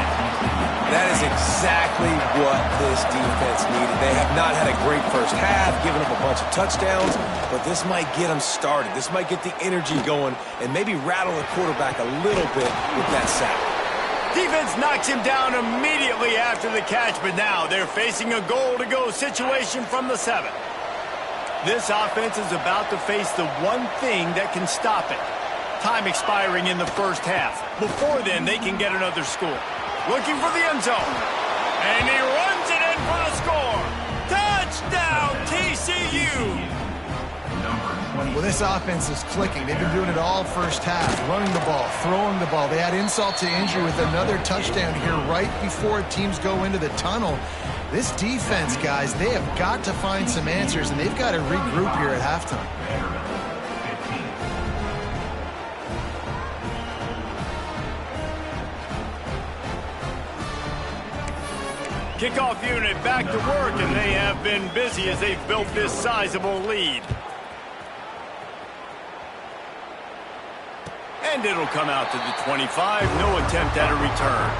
That is exactly what this defense needed. They have not had a great first half, given up a bunch of touchdowns, but this might get them started. This might get the energy going and maybe rattle the quarterback a little bit with that sack. Defense knocks him down immediately after the catch, but now they're facing a goal-to-go situation from the 7. This offense is about to face the one thing that can stop it. Time expiring in the first half. Before then, they can get another score. Looking for the end zone. And he runs it in for the score. Touchdown, TCU. Well, this offense is clicking. They've been doing it all first half. Running the ball, throwing the ball. They had insult to injury with another touchdown here right before teams go into the tunnel. This defense, guys, they have got to find some answers, and they've got to regroup here at halftime. Kickoff unit back to work, and they have been busy as they've built this sizable lead. And it'll come out to the 25. No attempt at a return.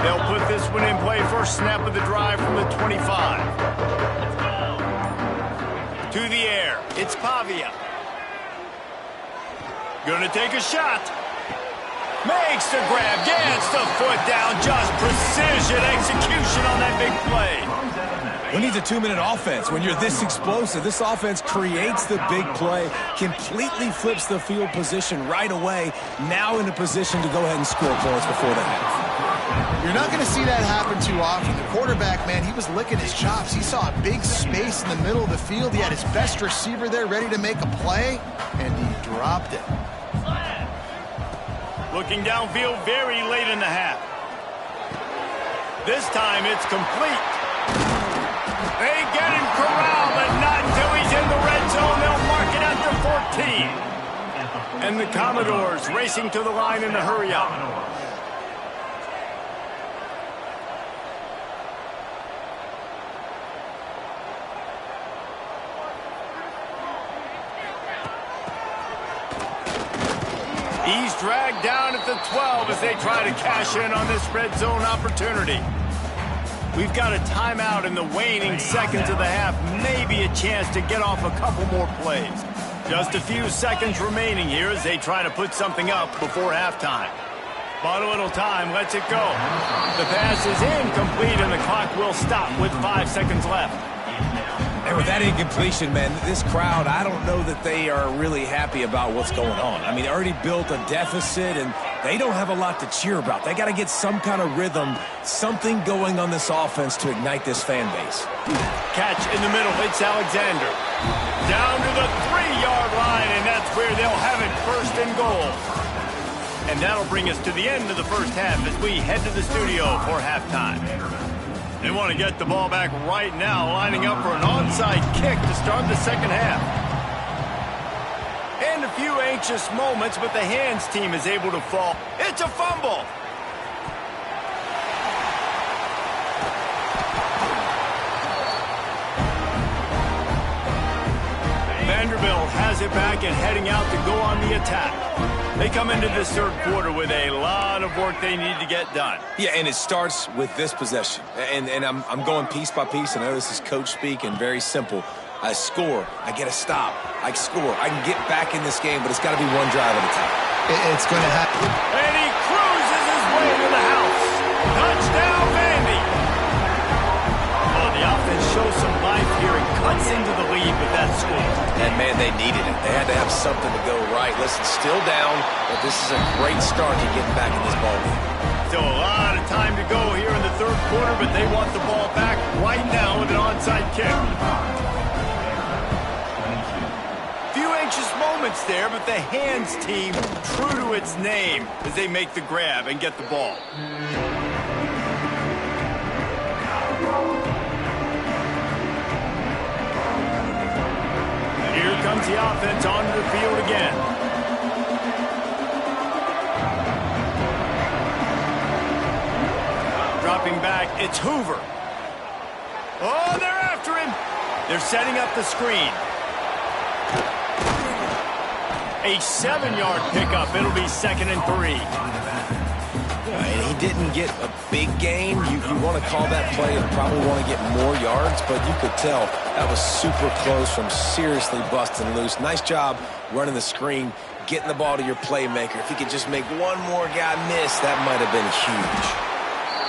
They'll put this one in play. First snap of the drive from the 25. To the air, it's Pavia. Gonna take a shot. Makes the grab, gets the foot down. Just precision execution on that big play. Who needs a 2-minute offense when you're this explosive? This offense creates the big play, completely flips the field position right away, now in a position to go ahead and score points before the half. You're not going to see that happen too often. The quarterback, man, he was licking his chops. He saw a big space in the middle of the field. He had his best receiver there ready to make a play, and he dropped it. Looking downfield very late in the half. This time it's complete. They get him corralled, but not until he's in the red zone. They'll mark it at the 14. And the Commodores racing to the line in a hurry-up. He's dragged down at the 12 as they try to cash in on this red zone opportunity. We've got a timeout in the waning seconds of the half. Maybe a chance to get off a couple more plays. Just a few seconds remaining here as they try to put something up before halftime. But a little time lets it go. The pass is incomplete and the clock will stop with 5 seconds left. And with that incompletion, man, this crowd, I don't know that they are really happy about what's going on. I mean, they already built a deficit, and they don't have a lot to cheer about. They got to get some kind of rhythm, something going on this offense to ignite this fan base. Catch in the middle. It's Alexander. Down to the 3-yard line, and that's where they'll have it, first and goal. And that'll bring us to the end of the first half as we head to the studio for halftime. They want to get the ball back right now, lining up for an onside kick to start the second half. And a few anxious moments, but the hands team is able to fall. It's a fumble. Vanderbilt has it back and heading out to go on the attack. They come into this third quarter with a lot of work they need to get done. Yeah, and it starts with this possession. And I'm going piece by piece. I know this is coach speak and very simple. I score. I get a stop. I score. I can get back in this game, but it's got to be one drive at a time. It's going to happen. And he cruises his way to the house. Touchdown, Vandy. Oh, the offense shows some life here and cuts into the lead with that score. And, man, they needed it. They had to have something to go right. Listen, still down, but this is a great start to getting back in this ballgame. Still a lot of time to go here in the third quarter, but they want the ball back right now with an onside kick. Few anxious moments there, but the hands team true to its name as they make the grab and get the ball. Here comes the offense onto the field again. Dropping back, it's Hoover. Oh, they're after him. They're setting up the screen. A 7-yard pickup. It'll be 2nd and 3. And he didn't get a big gain. You want to call that play and probably want to get more yards, but you could tell that was super close from seriously busting loose. Nice job running the screen, getting the ball to your playmaker. If he could just make one more guy miss, that might have been huge.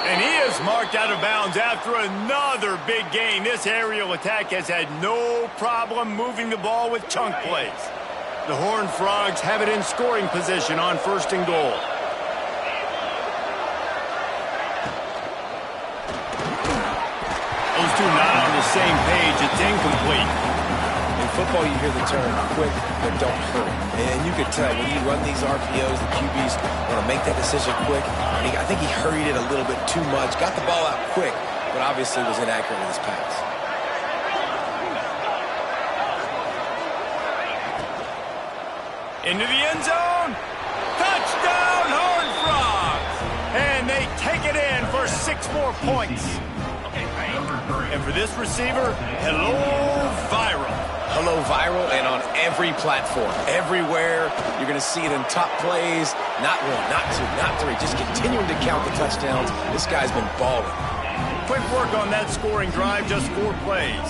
And he is marked out of bounds after another big gain. This aerial attack has had no problem moving the ball with chunk plays. The Horned Frogs have it in scoring position on 1st and goal. Those two not on the same page. It's incomplete. In football, you hear the term quick, but don't hurry. And you could tell when you run these RPOs, the QBs want to make that decision quick. And I think he hurried it a little bit too much, got the ball out quick, but obviously was inaccurate in his pass. Into the end zone. Touchdown, Horned Frogs. And they take it in for 6 more points. And for this receiver, hello, viral. Hello, viral, and on every platform, everywhere. You're going to see it in top plays. Not 1, not 2, not 3. Just continuing to count the touchdowns. This guy's been balling. Quick work on that scoring drive, just 4 plays.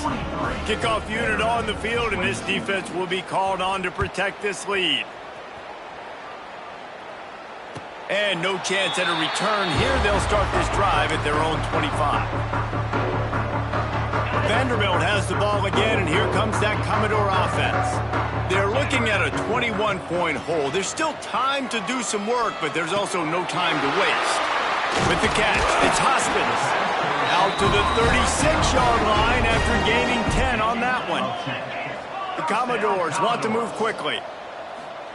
Kickoff unit on the field, and this defense will be called on to protect this lead. And no chance at a return here. They'll start this drive at their own 25. Vanderbilt has the ball again, and here comes that Commodore offense. They're looking at a 21-point hole. There's still time to do some work, but there's also no time to waste. With the catch, it's Hoskins. Out to the 36-yard line after gaining 10 on that one. The Commodores want to move quickly.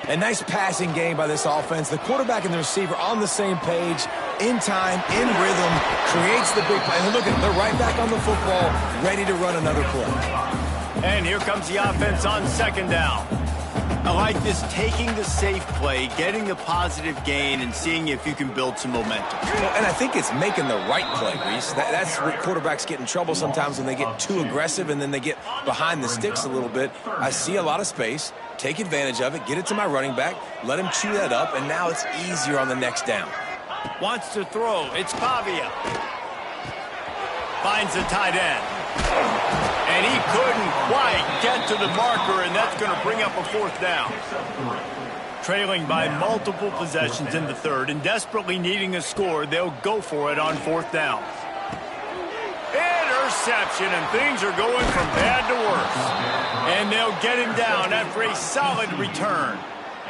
A nice passing game by this offense. The quarterback and the receiver on the same page, in time, in rhythm, creates the big play. And look at them, they're right back on the football, ready to run another play. And here comes the offense on 2nd down. I like this, taking the safe play, getting the positive gain, and seeing if you can build some momentum. Well, and I think it's making the right play, Reese. That's where quarterbacks get in trouble sometimes when they get too aggressive and then they get behind the sticks a little bit. I see a lot of space. Take advantage of it. Get it to my running back. Let him chew that up, and now it's easier on the next down. Wants to throw. It's Pavia. Finds the tight end. And he couldn't quite get to the marker, and that's going to bring up a fourth down. Trailing by multiple possessions in the third and desperately needing a score, they'll go for it on fourth down. Interception, and things are going from bad to worse. And they'll get him down after a solid return.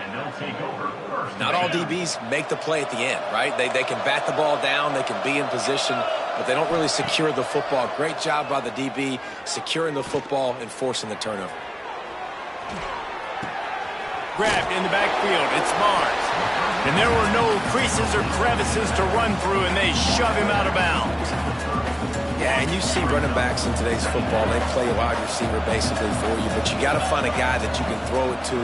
And they'll take over first. Not all DBs make the play at the end, right? They can bat the ball down, they can be in position, but they don't really secure the football. Great job by the DB securing the football and forcing the turnover. Grabbed in the backfield, it's Mars. And there were no creases or crevices to run through, and they shove him out of bounds. Yeah, and you see running backs in today's football, they play a wide receiver basically for you, but you got to find a guy that you can throw it to,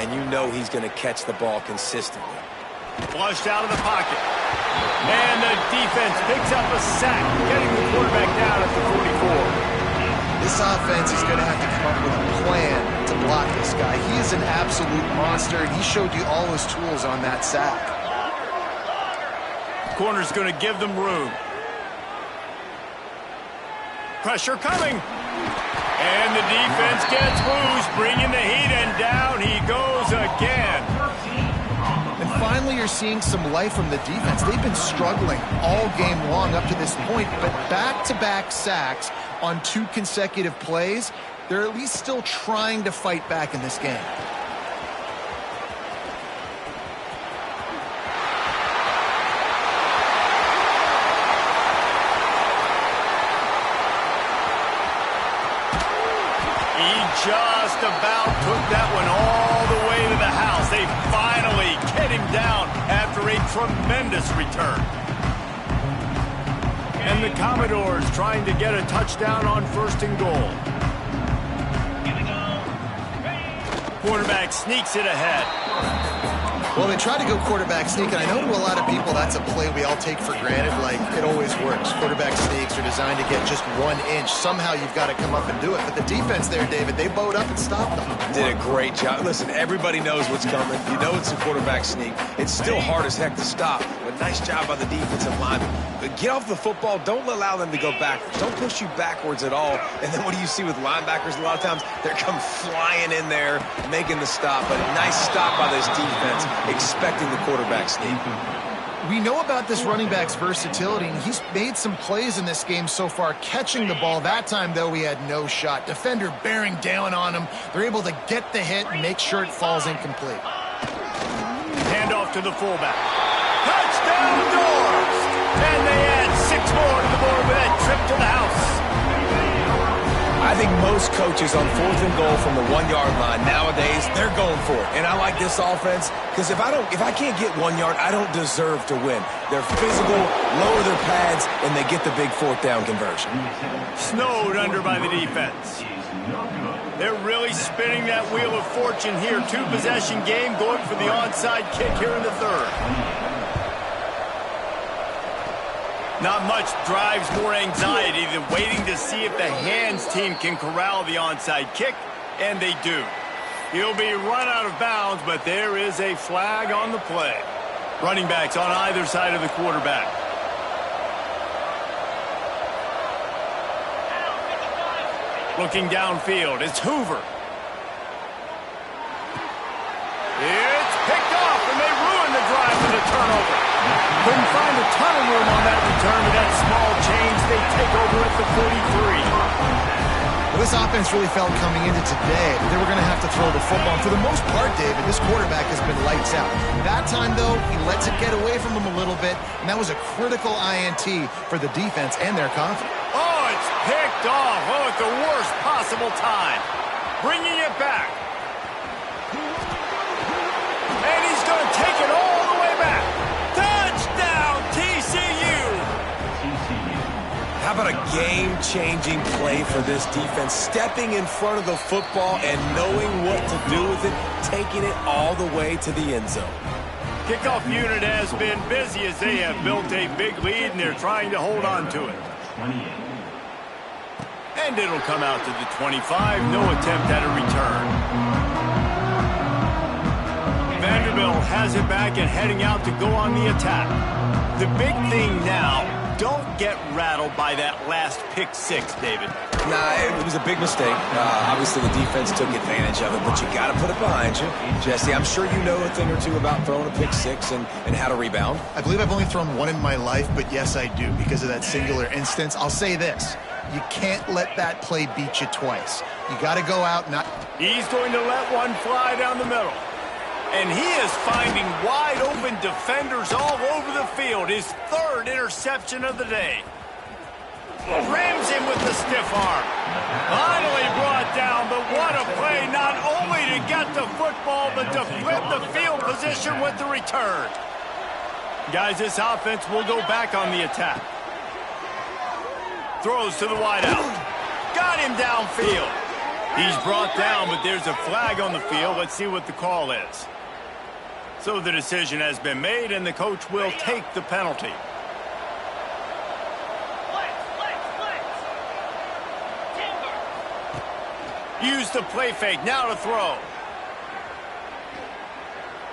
and you know he's going to catch the ball consistently. Flushed out of the pocket. And the defense picks up a sack, getting the quarterback down at the 44. This offense is going to have to come up with a plan to block this guy. He is an absolute monster, and he showed you all his tools on that sack. Corner's going to give them room. Pressure coming. And the defense gets loose, bringing the heat, and down he goes again. And finally, you're seeing some life from the defense. They've been struggling all game long up to this point, but back-to-back sacks on 2 consecutive plays, they're at least still trying to fight back in this game. Just about took that one all the way to the house. They finally get him down after a tremendous return. And the Commodores trying to get a touchdown on 1st and goal. Quarterback sneaks it ahead. Well, they try to go quarterback sneak, and I know to a lot of people that's a play we all take for granted, like it always works. Quarterback sneaks are designed to get just 1 inch. Somehow you've got to come up and do it. But the defense there, David, they bowed up and stopped them. Did a great job. Listen, everybody knows what's coming. You know it's a quarterback sneak. It's still hard as heck to stop, but nice job by the defensive lineman. But get off the football. Don't allow them to go backwards. Don't push you backwards at all. And then what do you see with linebackers a lot of times? They're come flying in there, making the stop. But a nice stop by this defense, expecting the quarterback sneak. We know about this running back's versatility, and he's made some plays in this game so far, catching the ball. That time, though, he had no shot. Defender bearing down on him. They're able to get the hit and make sure it falls incomplete. Handoff to the fullback. Touchdown Doors! And they add 6 more to the board with that trip to the house. I think most coaches on 4th and goal from the 1-yard line nowadays, they're going for it. And I like this offense because if I can't get 1 yard, I don't deserve to win. They're physical, lower their pads, and they get the big 4th down conversion. Snowed under by the defense. They're really spinning that wheel of fortune here. 2-possession game, going for the onside kick here in the 3rd. Not much drives more anxiety than waiting to see if the hands team can corral the onside kick, and they do. He'll be run out of bounds, but there is a flag on the play. Running backs on either side of the quarterback. Looking downfield, it's Hoover. It's picked off, and they ruin the drive with a turnover. Couldn't find a ton of room on that return with that small change. They take over at the 43. Well, this offense really felt coming into today that they were going to have to throw the football. And for the most part, David, this quarterback has been lights out. That time, though, he lets it get away from him a little bit, and that was a critical INT for the defense and their confidence. Oh, it's picked off. Oh, at the worst possible time. Bringing it back. And he's going to take it all the way back. Touchdown, TCU! How about a game game-changing play for this defense. Stepping in front of the football and knowing what to do with it, taking it all the way to the end zone. Kickoff unit has been busy as they have built a big lead, and they're trying to hold on to it. 28. And it'll come out to the 25. No attempt at a return. Vanderbilt has it back and heading out to go on the attack. The big thing now, don't get rattled by that last pick six, David. Nah, it was a big mistake. Obviously, the defense took advantage of it, but you got to put it behind you. Jesse, I'm sure you know a thing or two about throwing a pick six and how to rebound. I believe I've only thrown one in my life, but yes, I do, because of that singular instance. I'll say this. You can't let that play beat you twice. You got to go out, not... He's going to let one fly down the middle. And he is finding wide-open defenders all over the field. His third interception of the day. Rams him with the stiff arm. Finally brought down, but what a play, not only to get the football, but to flip the field position with the return. Guys, this offense will go back on the attack. Throws to the wideout. Got him downfield. He's brought down, but there's a flag on the field. Let's see what the call is. So the decision has been made, and the coach will take the penalty. Use the play fake, now to throw.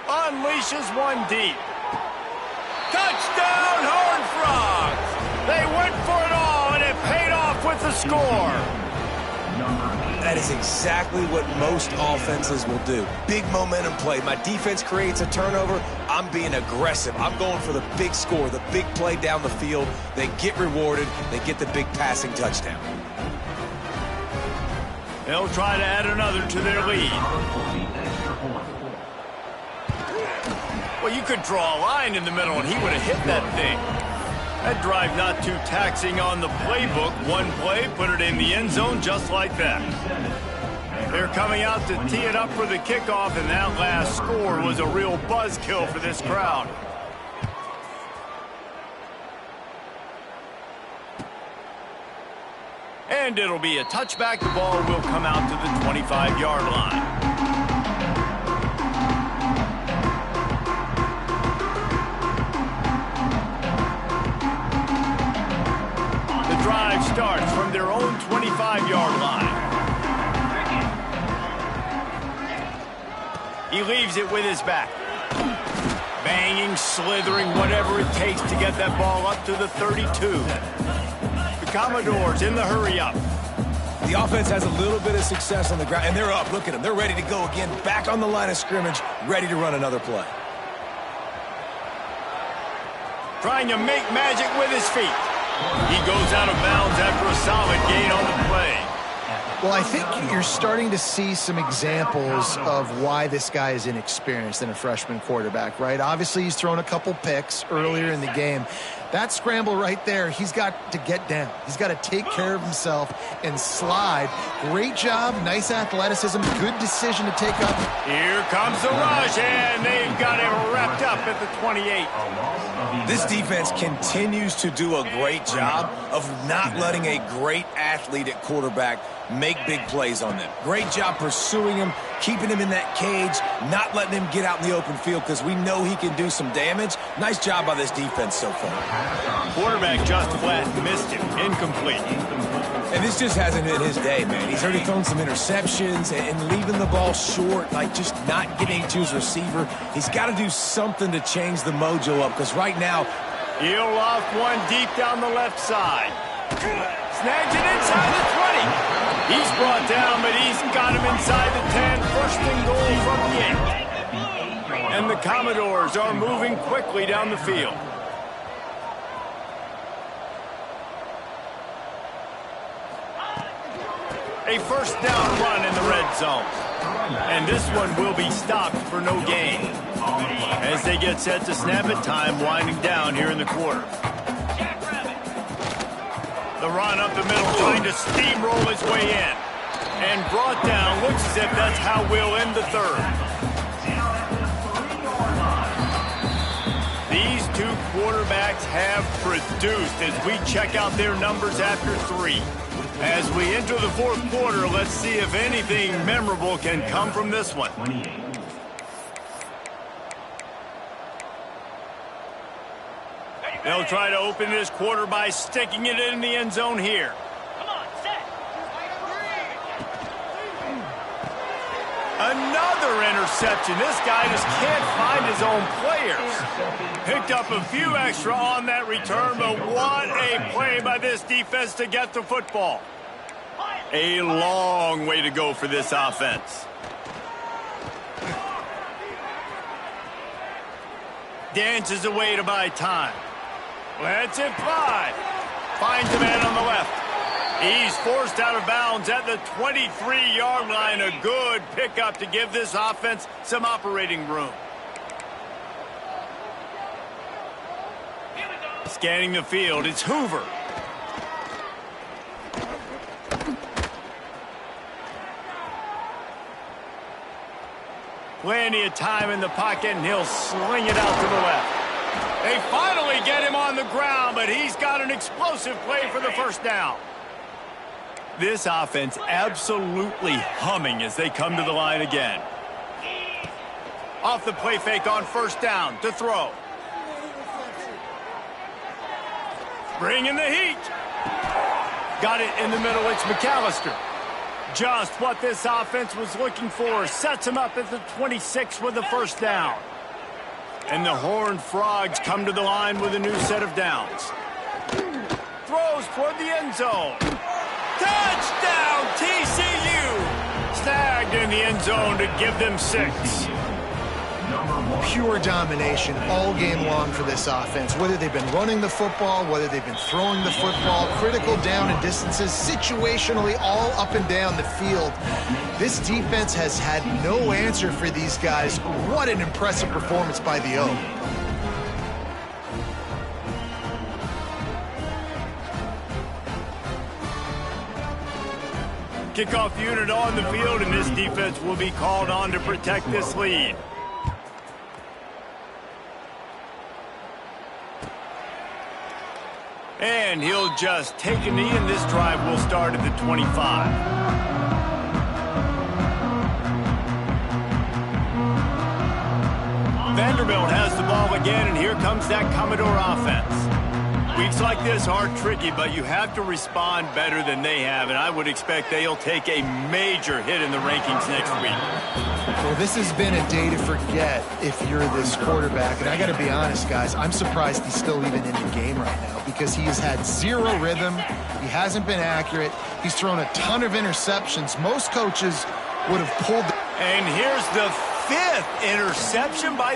Unleashes one deep. Touchdown, Horned Frogs! They went for it all, and it paid off with the score. That is exactly what most offenses will do. Big momentum play. My defense creates a turnover. I'm being aggressive. I'm going for the big score, the big play down the field. They get rewarded. They get the big passing touchdown. They'll try to add another to their lead. Well, you could draw a line in the middle, and he would have hit that thing. That drive not too taxing on the playbook. One play, put it in the end zone just like that. They're coming out to tee it up for the kickoff, and that last score was a real buzzkill for this crowd. And it'll be a touchback. The ball will come out to the 25-yard line. Drive starts from their own 25-yard line. He leaves it with his back. Banging, slithering, whatever it takes to get that ball up to the 32. The Commodores in the hurry-up. The offense has a little bit of success on the ground, and they're up. Look at them. They're ready to go again. Back on the line of scrimmage, ready to run another play. Trying to make magic with his feet. He goes out of bounds after a solid gain on the play. Well, I think you're starting to see some examples of why this guy is inexperienced in a freshman quarterback, right? Obviously, he's thrown a couple picks earlier in the game. That scramble right there, he's got to get down. He's got to take care of himself and slide. Great job, nice athleticism, good decision to take up. Here comes the rush, and they've got him wrapped up at the 28. This defense continues to do a great job of not letting a great athlete at quarterback make big plays on them. Great job pursuing him, keeping him in that cage, not letting him get out in the open field because we know he can do some damage. Nice job by this defense so far. Quarterback just flat missed him. Incomplete. And this just hasn't been his day, man. He's already thrown some interceptions and leaving the ball short, like just not getting to his receiver. He's got to do something to change the mojo up because right now, he'll loft one deep down the left side. Snags it inside the 20. He's brought down, but he's got him inside the 10. First and goal from the 8. And the Commodores are moving quickly down the field. A first down run in the red zone. And this one will be stopped for no gain. As they get set to snap it, time winding down here in the quarter. The run up the middle, trying to steamroll his way in. And brought down, looks as if that's how we'll end the third. These two quarterbacks have produced as we check out their numbers after 3. As we enter the fourth quarter, let's see if anything memorable can come from this one. 28. They'll try to open this quarter by sticking it in the end zone here. Another interception. This guy just can't find his own players. Picked up a few extra on that return, but what a play by this defense to get the football. A long way to go for this offense. Dances away to buy time. Lets it fly. Finds a man on the left. He's forced out of bounds at the 23-yard line. A good pickup to give this offense some operating room. Scanning the field, it's Hoover. Plenty of time in the pocket, and he'll sling it out to the left. They finally get him on the ground, but he's got an explosive play for the first down. This offense absolutely humming as they come to the line again. Off the play fake on first down to throw. Bring in the heat. Got it in the middle. It's McAllister. Just what this offense was looking for. Sets him up at the 26 with the first down. And the Horned Frogs come to the line with a new set of downs. Throws toward the end zone. Touchdown, TCU! Snagged in the end zone to give them 6. Pure domination all game long for this offense. Whether they've been running the football, whether they've been throwing the football, critical down and distances, situationally all up and down the field. This defense has had no answer for these guys. What an impressive performance by the O. Kickoff unit on the field, and this defense will be called on to protect this lead. And he'll just take a knee, and this drive will start at the 25. Vanderbilt has the ball again, and here comes that Commodore offense. Weeks like this are tricky, but you have to respond better than they have, and I would expect they'll take a major hit in the rankings next week. Well, this has been a day to forget if you're this quarterback, and I got to be honest, guys, I'm surprised he's still even in the game right now because he has had zero rhythm. He hasn't been accurate. He's thrown a ton of interceptions. Most coaches would have pulled. And here's the 5th interception by